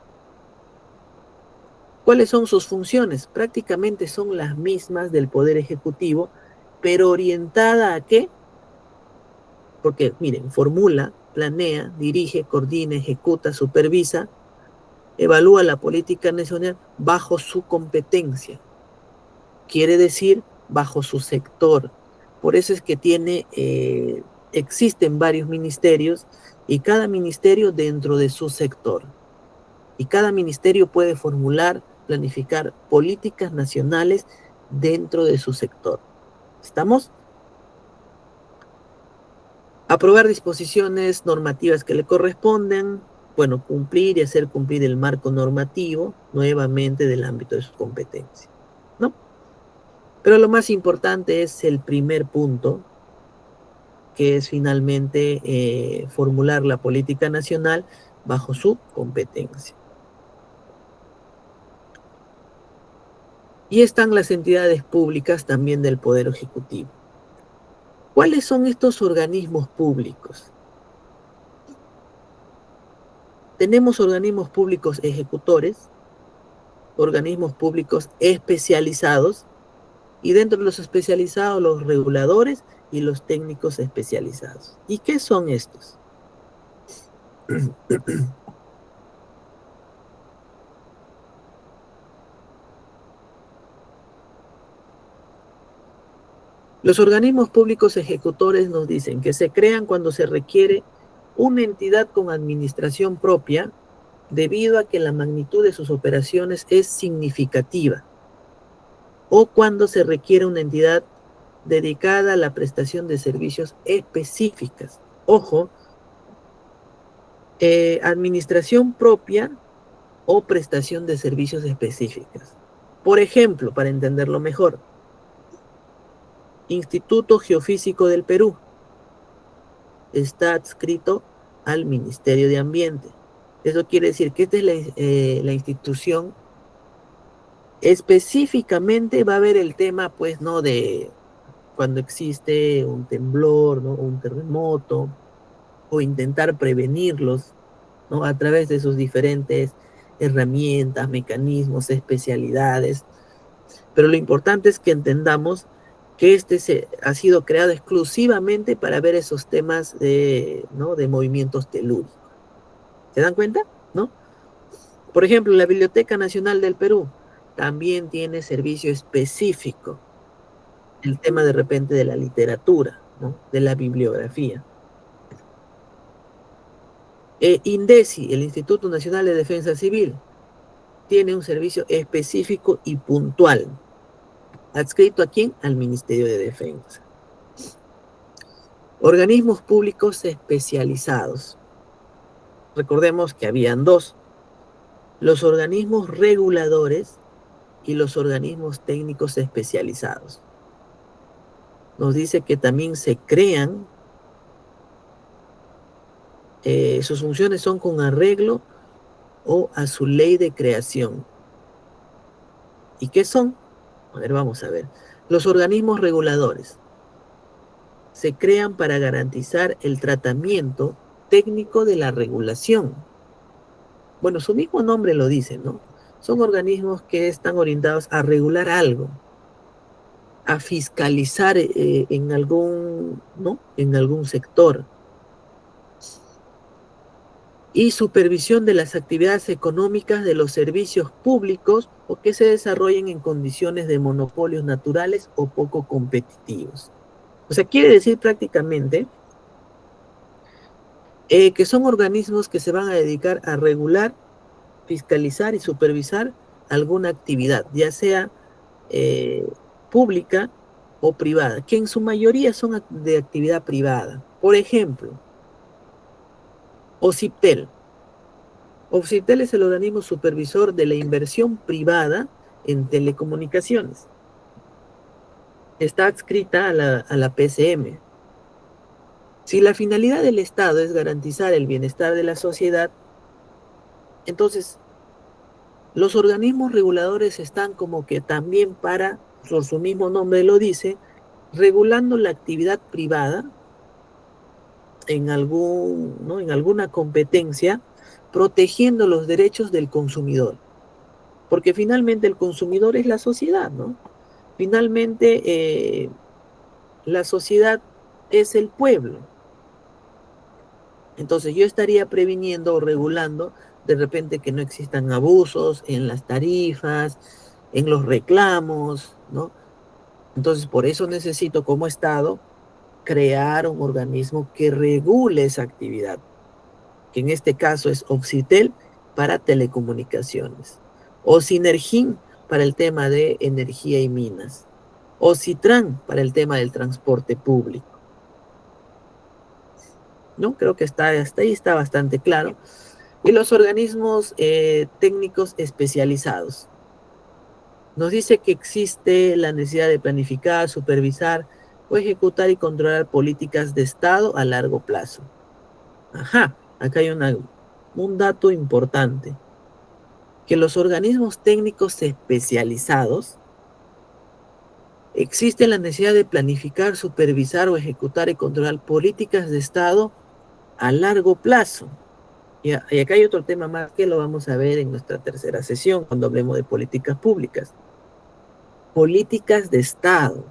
¿Cuáles son sus funciones? Prácticamente son las mismas del Poder Ejecutivo, pero orientada ¿a qué? Porque, miren, formula, planea, dirige, coordina, ejecuta, supervisa, evalúa la política nacional bajo su competencia. Quiere decir, bajo su sector. Por eso es que existen varios ministerios y cada ministerio dentro de su sector. Y cada ministerio puede formular, planificar políticas nacionales dentro de su sector. ¿Estamos? Aprobar disposiciones normativas que le corresponden, bueno, cumplir y hacer cumplir el marco normativo nuevamente del ámbito de su competencia, ¿no? Pero lo más importante es el primer punto, que es finalmente formular la política nacional bajo su competencia. Y están las entidades públicas también del Poder Ejecutivo. ¿Cuáles son estos organismos públicos? Tenemos organismos públicos ejecutores, organismos públicos especializados, y dentro de los especializados, los reguladores y los técnicos especializados. ¿Y qué son estos? Los organismos públicos ejecutores nos dicen que se crean cuando se requiere una entidad con administración propia debido a que la magnitud de sus operaciones es significativa, o cuando se requiere una entidad dedicada a la prestación de servicios específicas. Ojo, administración propia o prestación de servicios específicas. Por ejemplo, para entenderlo mejor, Instituto Geofísico del Perú está adscrito al Ministerio de Ambiente. Eso quiere decir que esta es la institución. Específicamente va a ver el tema, pues, ¿no? De cuando existe un temblor, ¿no? O un terremoto, o intentar prevenirlos, ¿no? A través de sus diferentes herramientas, mecanismos, especialidades. Pero lo importante es que entendamos que ha sido creado exclusivamente para ver esos temas ¿no? de movimientos telúricos. ¿Se dan cuenta? ¿No? Por ejemplo, la Biblioteca Nacional del Perú también tiene servicio específico. El tema de repente de la literatura, ¿no? De la bibliografía. INDECI, el Instituto Nacional de Defensa Civil, tiene un servicio específico y puntual. ¿Adscrito a quién? Al Ministerio de Defensa. Organismos públicos especializados. Recordemos que habían dos: los organismos reguladores y los organismos técnicos especializados. Nos dice que también se crean, sus funciones son con arreglo o a su ley de creación. ¿Y qué son? A ver, vamos a ver. Los organismos reguladores se crean para garantizar el tratamiento técnico de la regulación. Bueno, su mismo nombre lo dice, ¿no? Son organismos que están orientados a regular algo, a fiscalizar en algún, ¿no? En algún sector. Y supervisión de las actividades económicas de los servicios públicos o que se desarrollen en condiciones de monopolios naturales o poco competitivos. O sea, quiere decir prácticamente que son organismos que se van a dedicar a regular, fiscalizar y supervisar alguna actividad, ya sea pública o privada, que en su mayoría son de actividad privada. Por ejemplo, OCIPTEL. OCIPTEL es el organismo supervisor de la inversión privada en telecomunicaciones. Está adscrita a la PCM. Si la finalidad del Estado es garantizar el bienestar de la sociedad, entonces los organismos reguladores están como que también para, por su mismo nombre lo dice, regulando la actividad privada ¿no? En alguna competencia, protegiendo los derechos del consumidor. Porque finalmente el consumidor es la sociedad, ¿no? Finalmente la sociedad es el pueblo. Entonces yo estaría previniendo o regulando de repente que no existan abusos en las tarifas, en los reclamos, ¿no? Entonces por eso necesito como Estado crear un organismo que regule esa actividad, que en este caso es Oxitel para telecomunicaciones, o Sinergin para el tema de energía y minas, o Citran para el tema del transporte público. ¿No? Creo que hasta ahí está bastante claro. Y los organismos técnicos especializados. Nos dice que existe la necesidad de planificar, supervisar o ejecutar y controlar políticas de Estado a largo plazo. Ajá, acá hay un dato importante, que los organismos técnicos especializados existe la necesidad de planificar, supervisar o ejecutar y controlar políticas de Estado a largo plazo. Y acá hay otro tema más que lo vamos a ver en nuestra tercera sesión cuando hablemos de políticas públicas. Políticas de Estado.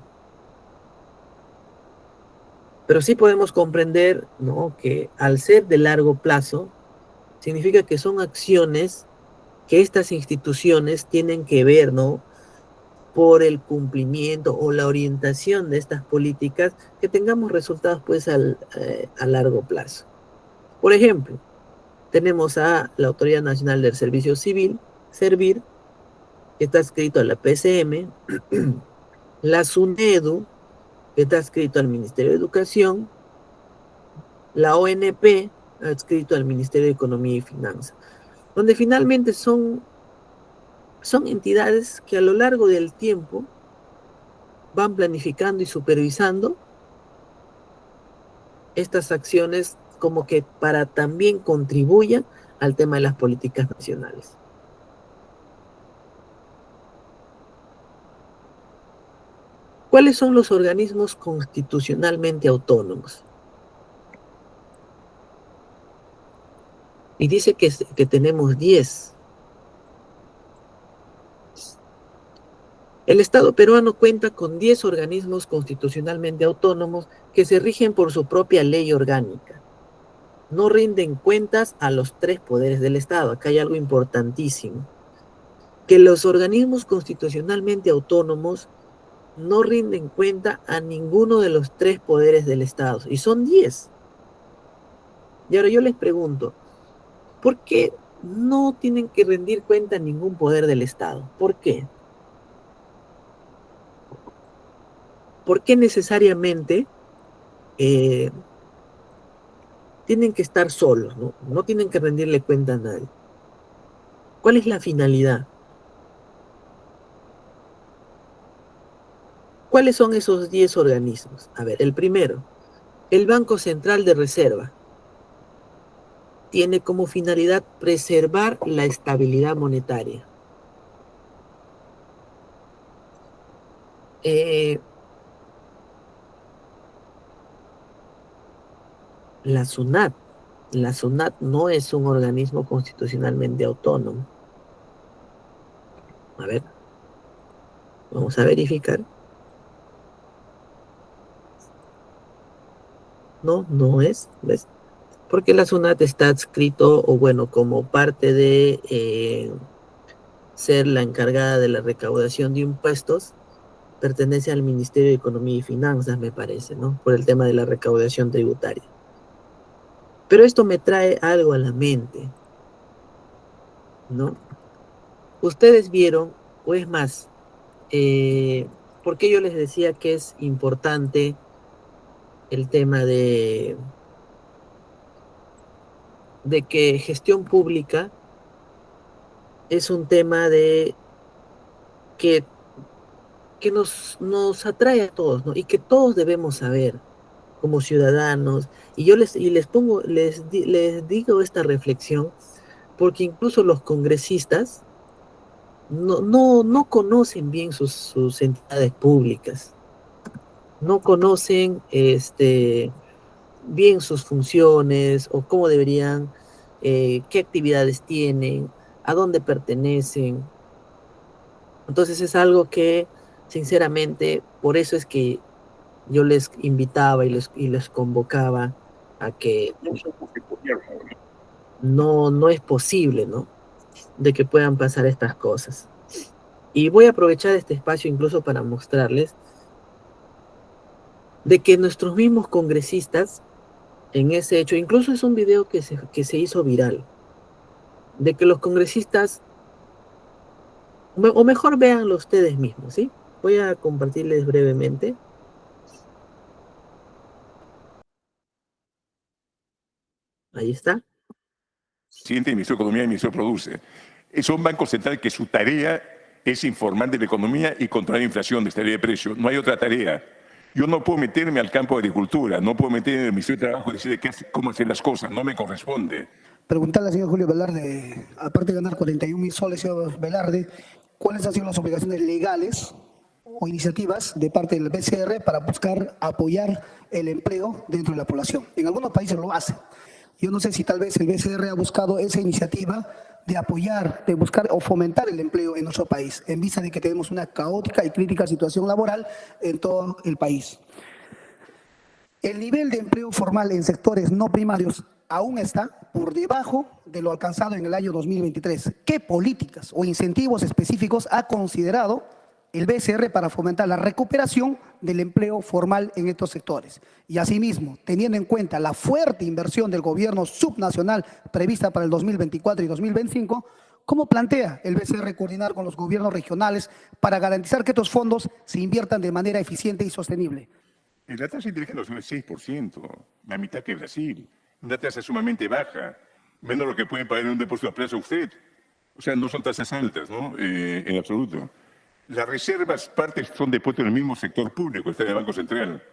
Pero sí podemos comprender, ¿no?, que al ser de largo plazo, significa que son acciones que estas instituciones tienen que ver, ¿no?, por el cumplimiento o la orientación de estas políticas, que tengamos resultados pues a largo plazo. Por ejemplo, tenemos a la Autoridad Nacional del Servicio Civil, Servir, que está escrito a la PCM, la SUNEDU, que está escrito al Ministerio de Educación, la ONP, adscrito al Ministerio de Economía y Finanzas, donde finalmente son entidades que a lo largo del tiempo van planificando y supervisando estas acciones como que para también contribuyan al tema de las políticas nacionales. ¿Cuáles son los organismos constitucionalmente autónomos? Y dice que tenemos 10. El Estado peruano cuenta con 10 organismos constitucionalmente autónomos que se rigen por su propia ley orgánica. No rinden cuentas a los 3 poderes del Estado. Acá hay algo importantísimo, que los organismos constitucionalmente autónomos no rinden cuenta a ninguno de los 3 poderes del Estado, y son 10. Y ahora yo les pregunto, ¿por qué no tienen que rendir cuenta a ningún poder del Estado? ¿Por qué? ¿Por qué necesariamente tienen que estar solos, ¿no? No tienen que rendirle cuenta a nadie? ¿Cuál es la finalidad? ¿Cuáles son esos 10 organismos? A ver, el primero, el Banco Central de Reserva. Tiene como finalidad preservar la estabilidad monetaria. La SUNAT. La SUNAT no es un organismo constitucionalmente autónomo. A ver, vamos a verificar. No, no es, ¿ves? Porque la SUNAT está adscrito, o bueno, como parte de ser la encargada de la recaudación de impuestos, pertenece al Ministerio de Economía y Finanzas, me parece, ¿no? Por el tema de la recaudación tributaria. Pero esto me trae algo a la mente, ¿no? Ustedes vieron, o es más, ¿por qué yo les decía que es importante el tema de que gestión pública es un tema que nos atrae a todos, ¿no? Y que todos debemos saber. como ciudadanos. Y yo les digo esta reflexión, porque incluso los congresistas no conocen bien sus entidades públicas, no conocen bien sus funciones o cómo deberían, qué actividades tienen, a dónde pertenecen. Entonces es algo que, sinceramente, por eso es que yo les invitaba y les convocaba a que no es posible, ¿no? De que puedan pasar estas cosas. Y voy a aprovechar este espacio incluso para mostrarles de que nuestros mismos congresistas en ese hecho, incluso es un video que se hizo viral, de que los congresistas, o mejor véanlo ustedes mismos, ¿sí? Voy a compartirles brevemente. Ahí está.
Presidente del Ministerio de Economía y el Ministerio Produce. Son bancos centrales que su tarea es informar de la economía y controlar la inflación, de estabilidad de precios. No hay otra tarea. Yo no puedo meterme al campo de agricultura, no puedo meterme en el Ministerio de Trabajo y decir cómo hacer las cosas, no me corresponde.
Preguntarle al señor Julio Velarde, aparte de ganar 41.000 soles, señor Velarde, ¿cuáles han sido las obligaciones legales o iniciativas de parte del BCR para buscar apoyar el empleo dentro de la población? En algunos países lo hacen. Yo no sé si tal vez el BCR ha buscado esa iniciativa de apoyar, de buscar o fomentar el empleo en nuestro país, en vista de que tenemos una caótica y crítica situación laboral en todo el país. El nivel de empleo formal en sectores no primarios aún está por debajo de lo alcanzado en el año 2023. ¿Qué políticas o incentivos específicos ha considerado el BCR para fomentar la recuperación del empleo formal en estos sectores? Y asimismo, teniendo en cuenta la fuerte inversión del gobierno subnacional prevista para el 2024 y 2025, ¿cómo plantea el BCR coordinar con los gobiernos regionales para garantizar que estos fondos se inviertan de manera eficiente y sostenible?
La tasa de inteligencia es 6%, la mitad que Brasil. Una tasa sumamente baja, menos lo que pueden pagar en un depósito a plazo usted. O sea, no son tasas altas, ¿no? En absoluto. Las reservas, partes son depósitos en el mismo sector público, está en el Banco Central.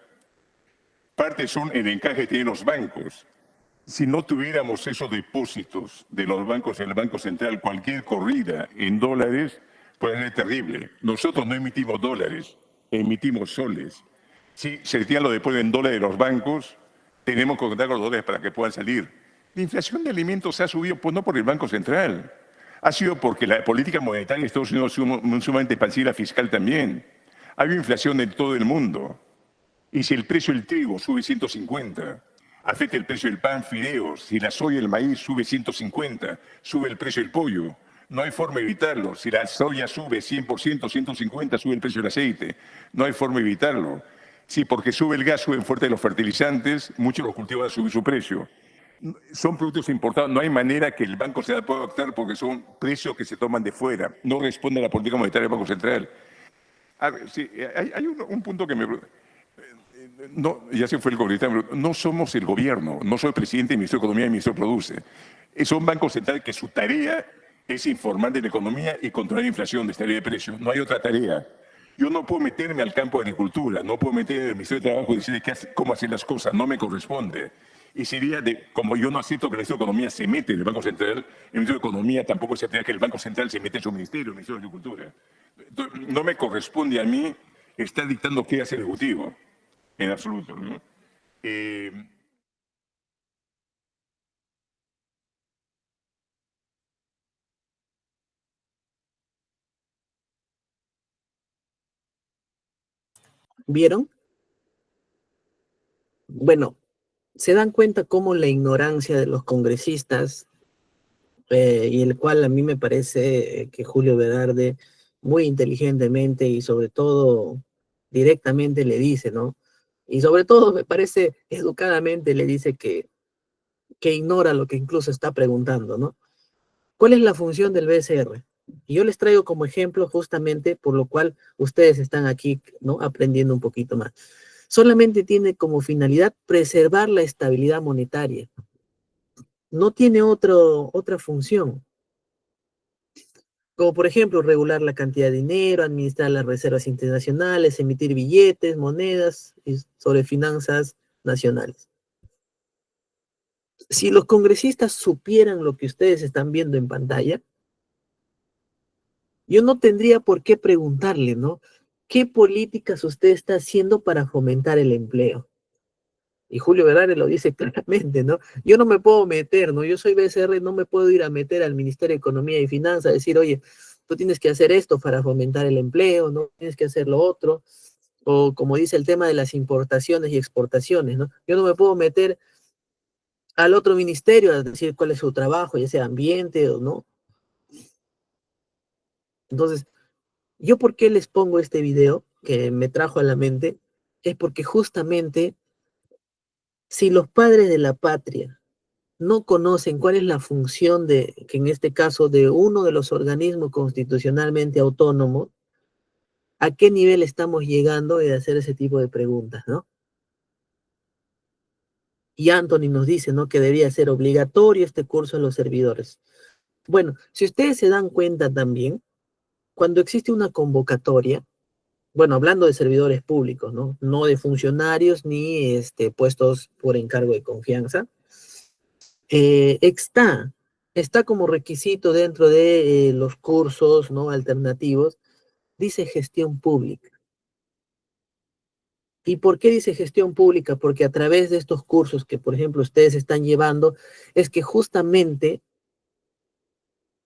Partes son el encaje que tienen los bancos. Si no tuviéramos esos depósitos de los bancos en el Banco Central, cualquier corrida en dólares puede ser terrible. Nosotros no emitimos dólares, emitimos soles. Si se retiran los depósitos en dólares de los bancos, tenemos que contar con los dólares para que puedan salir. La inflación de alimentos ha subido, pues no por el Banco Central, ha sido porque la política monetaria de Estados Unidos es sumamente expansiva, fiscal también. Ha habido inflación en todo el mundo. Y si el precio del trigo sube 150, afecta el precio del pan, fideos. Si la soya y el maíz sube 150, sube el precio del pollo. No hay forma de evitarlo. Si la soya sube 100%, 150, sube el precio del aceite. No hay forma de evitarlo. Sí, porque sube el gas, suben fuerte los fertilizantes, muchos de los cultivos van a subir su precio. Son productos importados, no hay manera que el Banco Central pueda optar porque son precios que se toman de fuera. No responde a la política monetaria del Banco Central. Sí, hay un punto que me... No, ya se fue el gobierno. No somos el gobierno, no soy presidente del Ministerio de Economía y el Ministerio Produce. Son bancos centrales que su tarea es informar de la economía y controlar la inflación, de estabilidad de precios. No hay otra tarea. Yo no puedo meterme al campo de agricultura, no puedo meterme en el Ministerio de Trabajo y decirle cómo hacer las cosas, no me corresponde. Y sería como yo no acepto que el Ministerio de Economía se mete en el Banco Central, el Ministerio de Economía tampoco se acepta que el Banco Central se mete en su ministerio, el Ministerio de Agricultura. Entonces, no me corresponde a mí estar dictando qué hace el Ejecutivo, en absoluto, ¿no?
¿Vieron? Bueno, se dan cuenta cómo la ignorancia de los congresistas, y el cual a mí me parece que Julio Velarde muy inteligentemente y sobre todo directamente le dice, ¿no? Y sobre todo me parece educadamente le dice que ignora lo que incluso está preguntando, ¿no? ¿Cuál es la función del BCR? Y yo les traigo como ejemplo justamente por lo cual ustedes están aquí, ¿no? Aprendiendo un poquito más. Solamente tiene como finalidad preservar la estabilidad monetaria. No tiene otra función. Como por ejemplo, regular la cantidad de dinero, administrar las reservas internacionales, emitir billetes, monedas y sobre finanzas nacionales. Si los congresistas supieran lo que ustedes están viendo en pantalla, yo no tendría por qué preguntarle, ¿no? ¿Qué políticas usted está haciendo para fomentar el empleo? Y Julio Velarde lo dice claramente, ¿no? Yo no me puedo meter, ¿no? Yo soy BCR, no me puedo ir a meter al Ministerio de Economía y Finanzas a decir, oye, tú tienes que hacer esto para fomentar el empleo, ¿no? Tienes que hacer lo otro. O como dice el tema de las importaciones y exportaciones, ¿no? Yo no me puedo meter al otro ministerio a decir cuál es su trabajo, ya sea ambiente o no. Entonces, ¿yo por qué les pongo este video que me trajo a la mente? Es porque justamente si los padres de la patria no conocen cuál es la función de, que en este caso, de uno de los organismos constitucionalmente autónomos, ¿a qué nivel estamos llegando de hacer ese tipo de preguntas, ¿no? Y Anthony nos dice, ¿no? Que debería ser obligatorio este curso en los servidores. Bueno, si ustedes se dan cuenta también, cuando existe una convocatoria, bueno, hablando de servidores públicos, ¿no? No de funcionarios ni puestos por encargo de confianza, está como requisito dentro de los cursos, ¿no? Alternativos, dice gestión pública. ¿Y por qué dice gestión pública? Porque a través de estos cursos que, por ejemplo, ustedes están llevando, es que justamente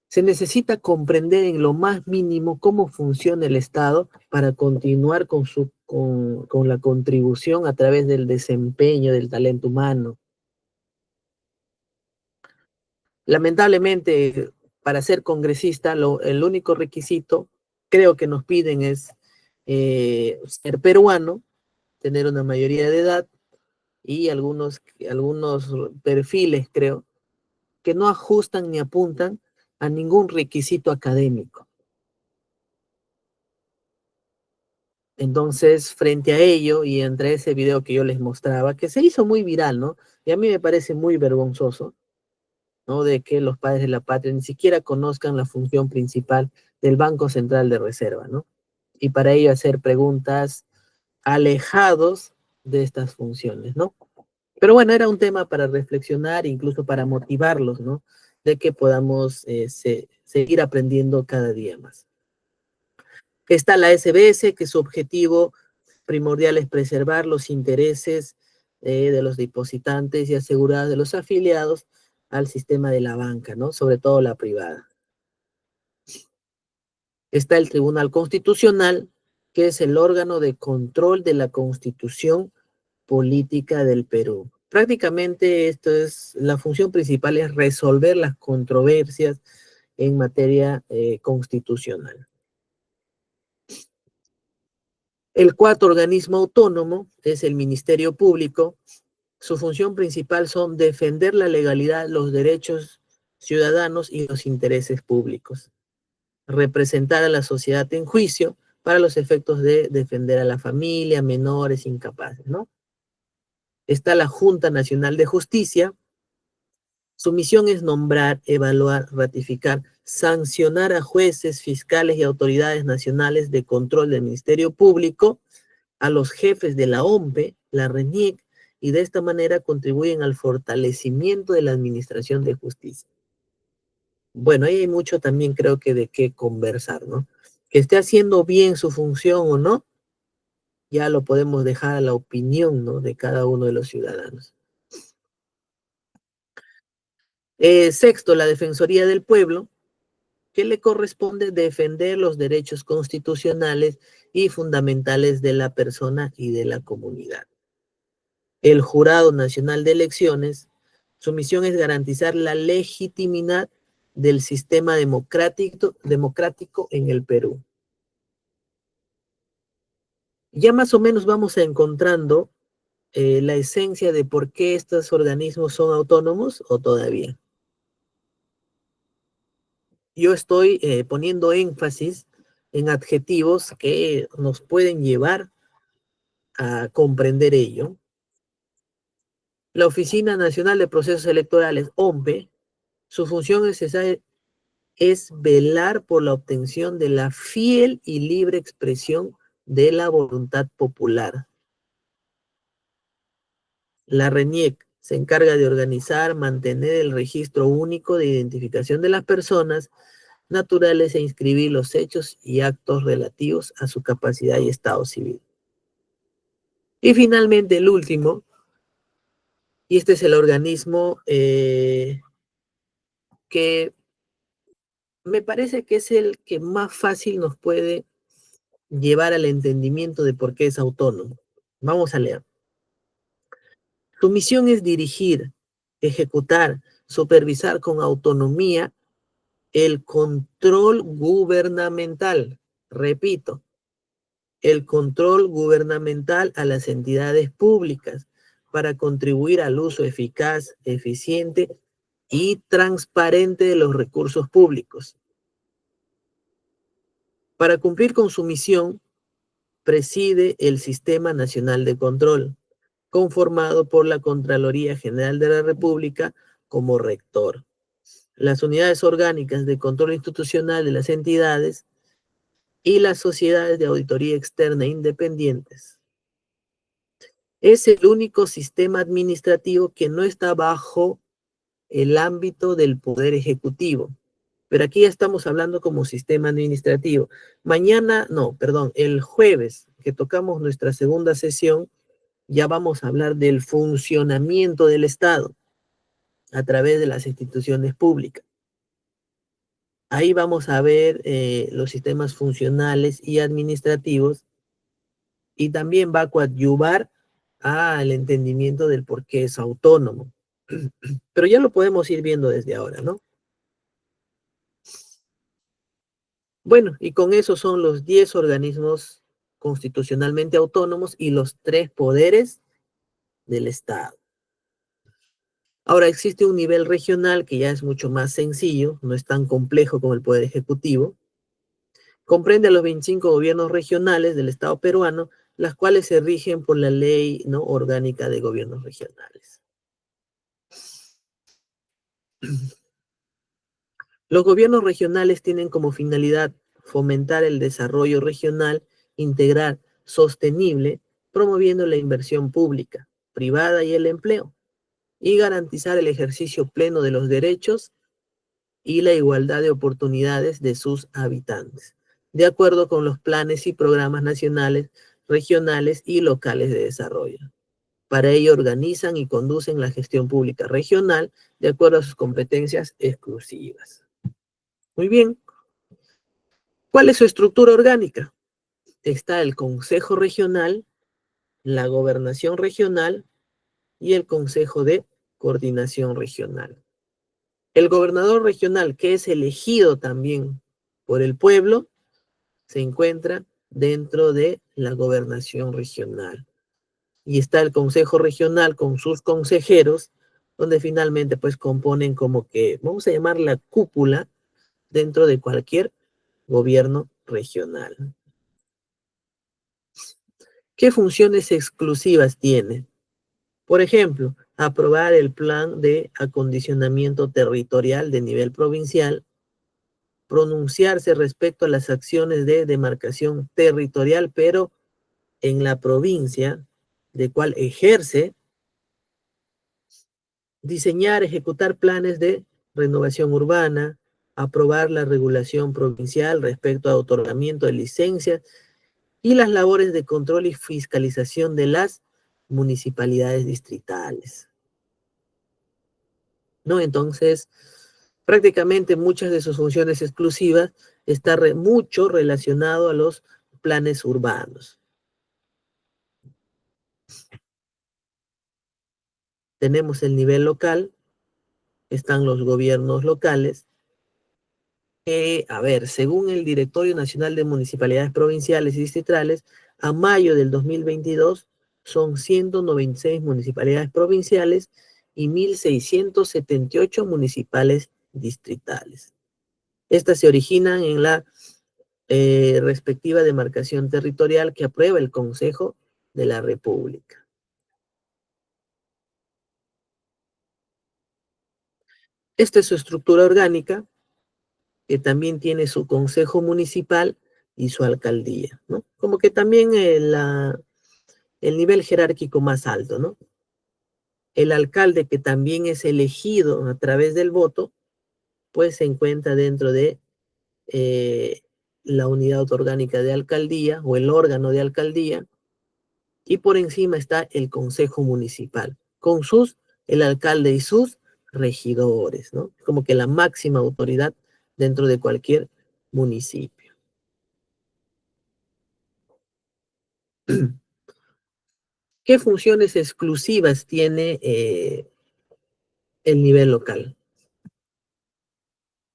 se necesita comprender en lo más mínimo cómo funciona el Estado para continuar con la contribución a través del desempeño del talento humano. Lamentablemente, para ser congresista, el único requisito, creo que nos piden es ser peruano, tener una mayoría de edad y algunos perfiles, creo, que no ajustan ni apuntan a ningún requisito académico. Entonces, frente a ello, y entre ese video que yo les mostraba, que se hizo muy viral, ¿no? Y a mí me parece muy vergonzoso, ¿no? De que los padres de la patria ni siquiera conozcan la función principal del Banco Central de Reserva, ¿no? Y para ello hacer preguntas alejados de estas funciones, ¿no? Pero bueno, era un tema para reflexionar, incluso para motivarlos, ¿no? De que podamos seguir aprendiendo cada día más. Está la SBS, que su objetivo primordial es preservar los intereses de los depositantes y asegurados de los afiliados al sistema de la banca, ¿no? Sobre todo la privada. Está el Tribunal Constitucional, que es el órgano de control de la Constitución Política del Perú. Prácticamente la función principal es resolver las controversias en materia constitucional. El cuarto organismo autónomo es el Ministerio Público. Su función principal son defender la legalidad, los derechos ciudadanos y los intereses públicos. Representar a la sociedad en juicio para los efectos de defender a la familia, menores, incapaces, ¿no? Está la Junta Nacional de Justicia. Su misión es nombrar, evaluar, ratificar, sancionar a jueces, fiscales y autoridades nacionales de control del Ministerio Público, a los jefes de la OMPE, la RENIEC, y de esta manera contribuyen al fortalecimiento de la administración de justicia. Bueno, ahí hay mucho también creo que de qué conversar, ¿no? Que esté haciendo bien su función o no, ya lo podemos dejar a la opinión, ¿no? De cada uno de los ciudadanos. Sexto, la Defensoría del Pueblo, que le corresponde defender los derechos constitucionales y fundamentales de la persona y de la comunidad. El Jurado Nacional de Elecciones, su misión es garantizar la legitimidad del sistema democrático en el Perú. Ya más o menos vamos encontrando la esencia de por qué estos organismos son autónomos o todavía. Yo estoy poniendo énfasis en adjetivos que nos pueden llevar a comprender ello. La Oficina Nacional de Procesos Electorales, OMPE, su función es velar por la obtención de la fiel y libre expresión de la voluntad popular. La RENIEC se encarga de organizar, mantener el registro único de identificación de las personas naturales e inscribir los hechos y actos relativos a su capacidad y estado civil. Y finalmente el último, y este es el organismo que me parece que es el que más fácil nos puede llevar al entendimiento de por qué es autónomo. Vamos a leer. Su misión es dirigir, ejecutar, supervisar con autonomía el control gubernamental. Repito, el control gubernamental a las entidades públicas para contribuir al uso eficaz, eficiente y transparente de los recursos públicos. Para cumplir con su misión, preside el Sistema Nacional de Control, conformado por la Contraloría General de la República como rector. Las unidades orgánicas de control institucional de las entidades y las sociedades de auditoría externa independientes. Es el único sistema administrativo que no está bajo el ámbito del Poder Ejecutivo. Pero aquí ya estamos hablando como sistema administrativo. El jueves que tocamos nuestra segunda sesión, ya vamos a hablar del funcionamiento del Estado a través de las instituciones públicas. Ahí vamos a ver los sistemas funcionales y administrativos y también va a coadyuvar al entendimiento del por qué es autónomo. Pero ya lo podemos ir viendo desde ahora, ¿no? Bueno, y con eso son los 10 organismos constitucionalmente autónomos y los 3 poderes del Estado. Ahora existe un nivel regional que ya es mucho más sencillo, no es tan complejo como el Poder Ejecutivo. Comprende a los 25 gobiernos regionales del Estado peruano, las cuales se rigen por la Ley, ¿no?, Orgánica de Gobiernos Regionales. Los gobiernos regionales tienen como finalidad fomentar el desarrollo regional, integral, sostenible, promoviendo la inversión pública, privada y el empleo, y garantizar el ejercicio pleno de los derechos y la igualdad de oportunidades de sus habitantes, de acuerdo con los planes y programas nacionales, regionales y locales de desarrollo. Para ello organizan y conducen la gestión pública regional de acuerdo a sus competencias exclusivas. Muy bien. ¿Cuál es su estructura orgánica? Está el Consejo Regional, la Gobernación Regional y el Consejo de Coordinación Regional. El gobernador regional, que es elegido también por el pueblo, se encuentra dentro de la Gobernación Regional. Y está el Consejo Regional con sus consejeros, donde finalmente pues componen como que, vamos a llamar la cúpula dentro de cualquier gobierno regional. ¿Qué funciones exclusivas tiene? Por ejemplo, aprobar el plan de acondicionamiento territorial de nivel provincial, pronunciarse respecto a las acciones de demarcación territorial, pero en la provincia de cual ejerce, diseñar, ejecutar planes de renovación urbana, aprobar la regulación provincial respecto a otorgamiento de licencias y las labores de control y fiscalización de las municipalidades distritales, ¿no? Entonces, prácticamente muchas de sus funciones exclusivas está mucho relacionado a los planes urbanos. Tenemos el nivel local, están los gobiernos locales. Según el Directorio Nacional de Municipalidades Provinciales y Distritales, a mayo del 2022 son 196 municipalidades provinciales y 1.678 municipales distritales. Estas se originan en la respectiva demarcación territorial que aprueba el Consejo de la República. Esta es su estructura orgánica, que también tiene su consejo municipal y su alcaldía, ¿no? Como que también el nivel jerárquico más alto, ¿no? El alcalde, que también es elegido a través del voto, pues se encuentra dentro de eh, la unidad orgánica de alcaldía o el órgano de alcaldía, y por encima está el consejo municipal, con el alcalde y sus regidores, ¿no? Como que la máxima autoridad dentro de cualquier municipio. ¿Qué funciones exclusivas tiene el nivel local?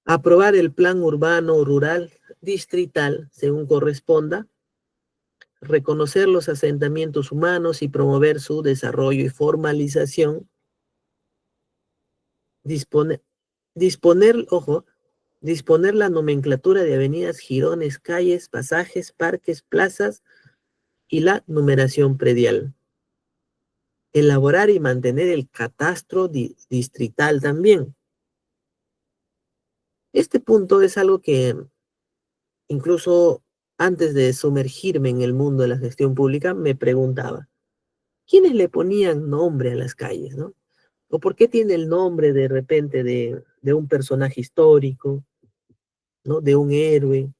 Aprobar el plan urbano o rural distrital según corresponda, reconocer los asentamientos humanos y promover su desarrollo y formalización, disponer, ojo, disponer la nomenclatura de avenidas, jirones, calles, pasajes, parques, plazas y la numeración predial. Elaborar y mantener el catastro distrital también. Este punto es algo que incluso antes de sumergirme en el mundo de la gestión pública me preguntaba, ¿quiénes le ponían nombre a las calles, no? ¿O por qué tiene el nombre de repente de un personaje histórico, ¿no? De un héroe?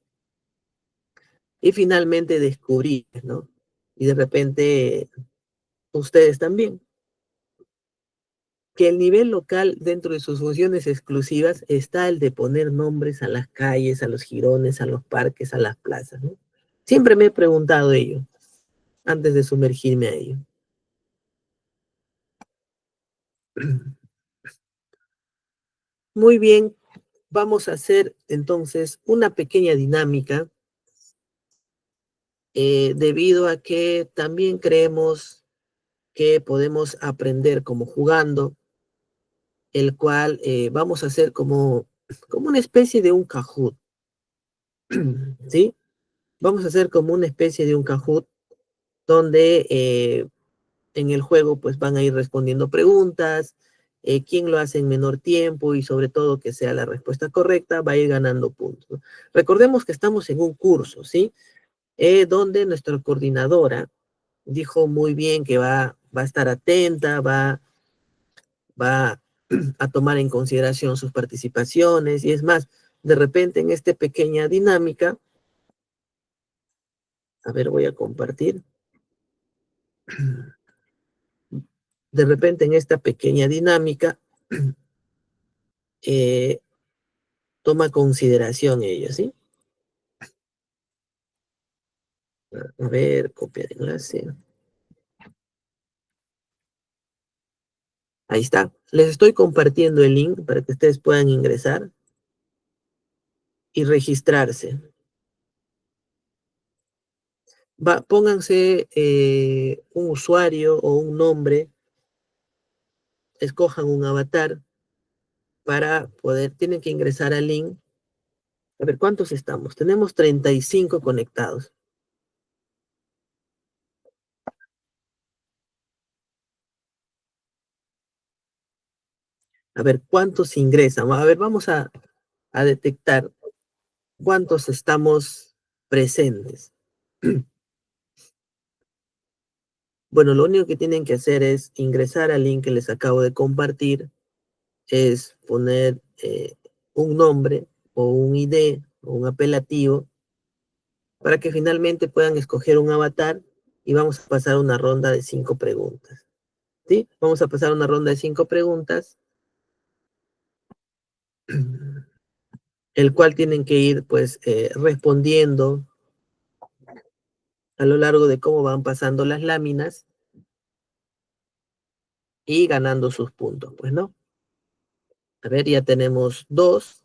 Y finalmente descubrí, ¿no? Y de repente ustedes también, que el nivel local, dentro de sus funciones exclusivas, está el de poner nombres a las calles, a los jirones, a los parques, a las plazas, ¿no? Siempre me he preguntado ello, antes de sumergirme a ello. Muy bien, vamos a hacer entonces una pequeña dinámica, debido a que también creemos que podemos aprender como jugando, el cual vamos a hacer como una especie de un Kahoot, ¿sí? Vamos a hacer como una especie de un Kahoot donde en el juego pues van a ir respondiendo preguntas, quién lo hace en menor tiempo y sobre todo que sea la respuesta correcta, va a ir ganando puntos, ¿no? Recordemos que estamos en un curso, ¿sí? Donde nuestra coordinadora dijo muy bien que va a estar atenta, va a tomar en consideración sus participaciones, y es más, de repente en esta pequeña dinámica, a ver, voy a compartir, de repente en esta pequeña dinámica, eh, toma consideración ello, ¿sí? A ver, copiar enlace. Ahí está. Les estoy compartiendo el link para que ustedes puedan ingresar y registrarse. Pónganse un usuario o un nombre, escojan un avatar para poder, tienen que ingresar al link. A ver, ¿cuántos estamos? Tenemos 35 conectados. A ver, ¿cuántos ingresan? A ver, vamos a detectar cuántos estamos presentes. Bueno, lo único que tienen que hacer es ingresar al link que les acabo de compartir, es poner un nombre o un ID o un apelativo para que finalmente puedan escoger un avatar, y vamos a pasar una ronda de 5 preguntas. ¿Sí? Vamos a pasar una ronda de 5 preguntas, el cual tienen que ir pues respondiendo a lo largo de cómo van pasando las láminas y ganando sus puntos, pues, ¿no? A ver, ya tenemos 2.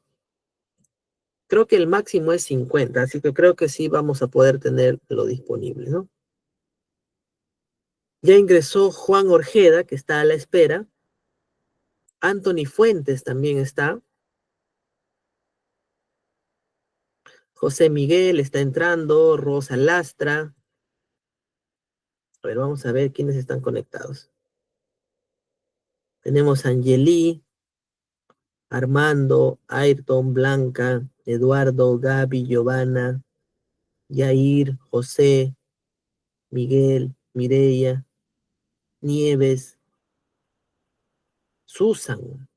Creo que el máximo es 50, así que creo que sí vamos a poder tenerlo disponible, ¿no? Ya ingresó Juan Orjeda, que está a la espera. Anthony Fuentes también está. José Miguel está entrando. Rosa Lastra. A ver, vamos a ver quiénes están conectados. Tenemos a Angeli, Armando, Ayrton, Blanca, Eduardo, Gaby, Giovanna, Yair, José, Miguel, Mireya, Nieves, Susan,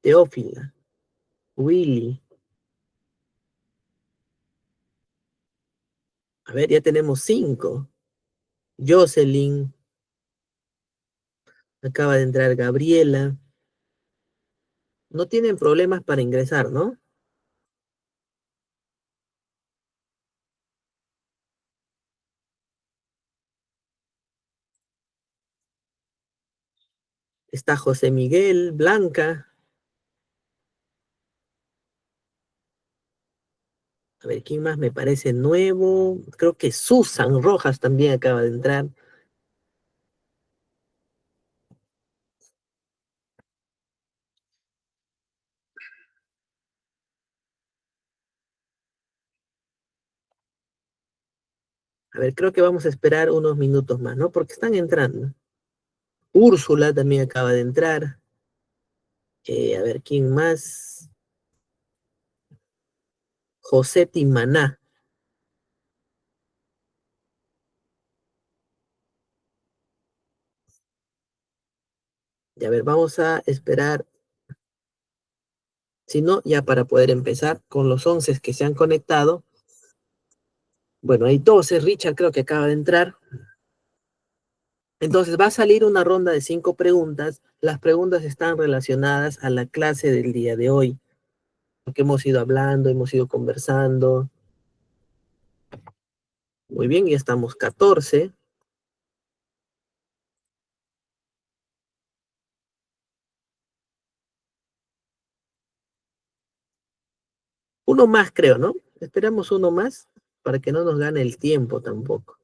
Teófila, Willy. A ver, ya tenemos 5. Jocelyn, acaba de entrar Gabriela. No tienen problemas para ingresar, ¿no? Está José Miguel, Blanca. A ver, ¿quién más me parece nuevo? Creo que Susan Rojas también acaba de entrar. A ver, creo que vamos a esperar unos minutos más, ¿no? Porque están entrando. Úrsula también acaba de entrar. A ver, ¿quién más? José Timaná. Y a ver, vamos a esperar. Si no, ya para poder empezar con los 11 que se han conectado. Bueno, hay 12. Richard creo que acaba de entrar. Entonces va a salir una ronda de 5 preguntas. Las preguntas están relacionadas a la clase del día de hoy. Porque hemos ido hablando, hemos ido conversando. Muy bien, ya estamos 14. Uno más creo, ¿no? Esperamos uno más para que no nos gane el tiempo tampoco.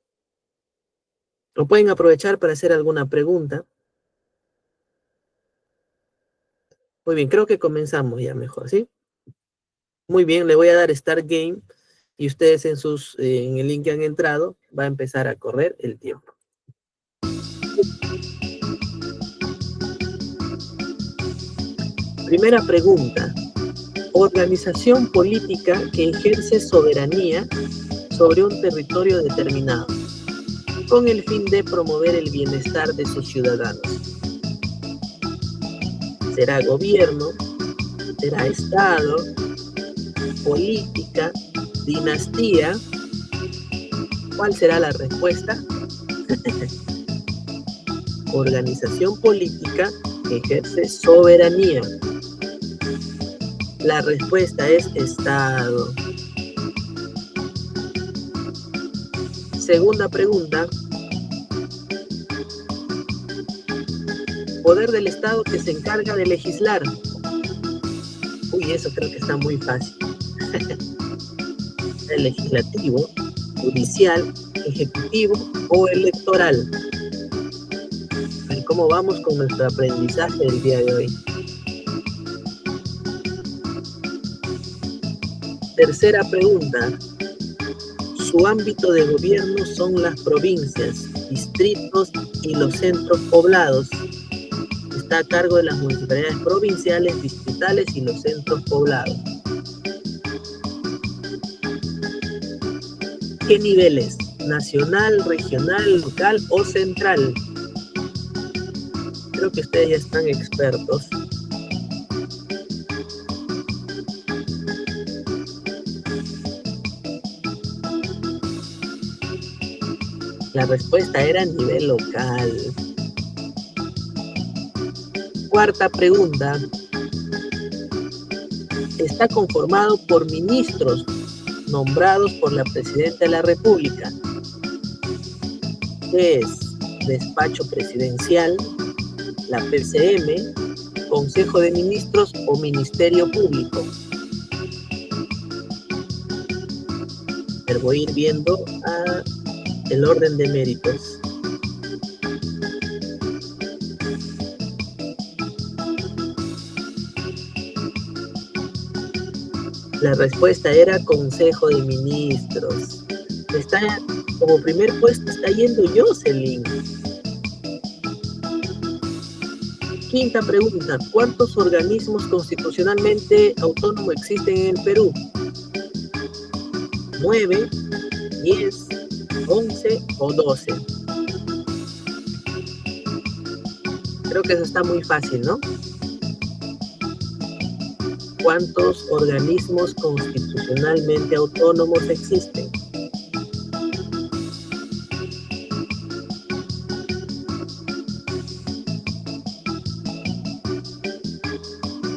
Lo pueden aprovechar para hacer alguna pregunta. Muy bien, creo que comenzamos ya mejor, ¿sí? Muy bien, le voy a dar Start Game y ustedes en el link que han entrado va a empezar a correr el tiempo. Primera pregunta. Organización política que ejerce soberanía sobre un territorio determinado, con el fin de promover el bienestar de sus ciudadanos. ¿Será gobierno? ¿Será Estado? ¿Política? ¿Dinastía? ¿Cuál será la respuesta? Organización política que ejerce soberanía. La respuesta es Estado. Segunda pregunta. Poder del Estado que se encarga de legislar. Uy, eso creo que está muy fácil. El legislativo, judicial, ejecutivo o electoral. ¿Cómo vamos con nuestro aprendizaje del día de hoy? Tercera pregunta. Su ámbito de gobierno son las provincias, distritos y los centros poblados. Está a cargo de las municipalidades provinciales, distritales y los centros poblados. ¿Qué niveles? ¿Nacional, regional, local o central? Creo que ustedes ya están expertos. La respuesta era nivel local. Cuarta pregunta. Está conformado por ministros nombrados por la Presidenta de la República. ¿Qué es? Despacho presidencial, la PCM, Consejo de Ministros o Ministerio Público. Pero voy a ir viendo el orden de méritos. La respuesta era Consejo de Ministros. Como primer puesto está yendo Jocelyn. Quinta pregunta. ¿Cuántos organismos constitucionalmente autónomos existen en el Perú? 9, 10, 11 o 12. Creo que eso está muy fácil, ¿no? ¿Cuántos organismos constitucionalmente autónomos existen?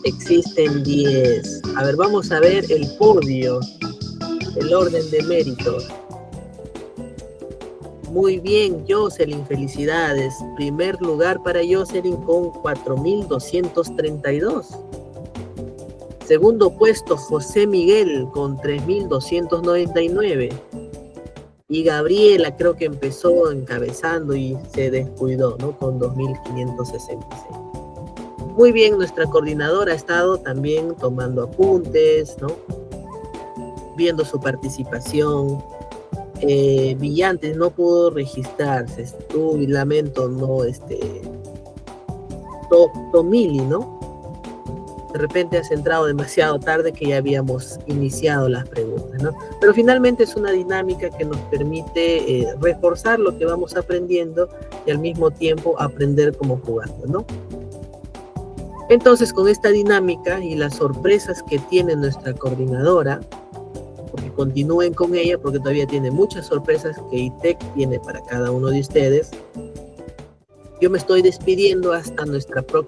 Existen 10. A ver, vamos a ver el podio, el orden de méritos. Muy bien, Jocelyn, felicidades. Primer lugar para Jocelyn con 4.232. Segundo puesto, José Miguel con 3.299. Y Gabriela creo que empezó encabezando y se descuidó, ¿no? Con 2.566. Muy bien, nuestra coordinadora ha estado también tomando apuntes, ¿no? Viendo su participación. Villantes no pudo registrarse. Uy, lamento, no, Tomili, ¿no? De repente has entrado demasiado tarde que ya habíamos iniciado las preguntas, ¿no? Pero finalmente es una dinámica que nos permite reforzar lo que vamos aprendiendo y al mismo tiempo aprender cómo jugarlo, ¿no? Entonces, con esta dinámica y las sorpresas que tiene nuestra coordinadora, porque continúen con ella, porque todavía tiene muchas sorpresas que ITEC tiene para cada uno de ustedes, yo me estoy despidiendo hasta nuestra próxima.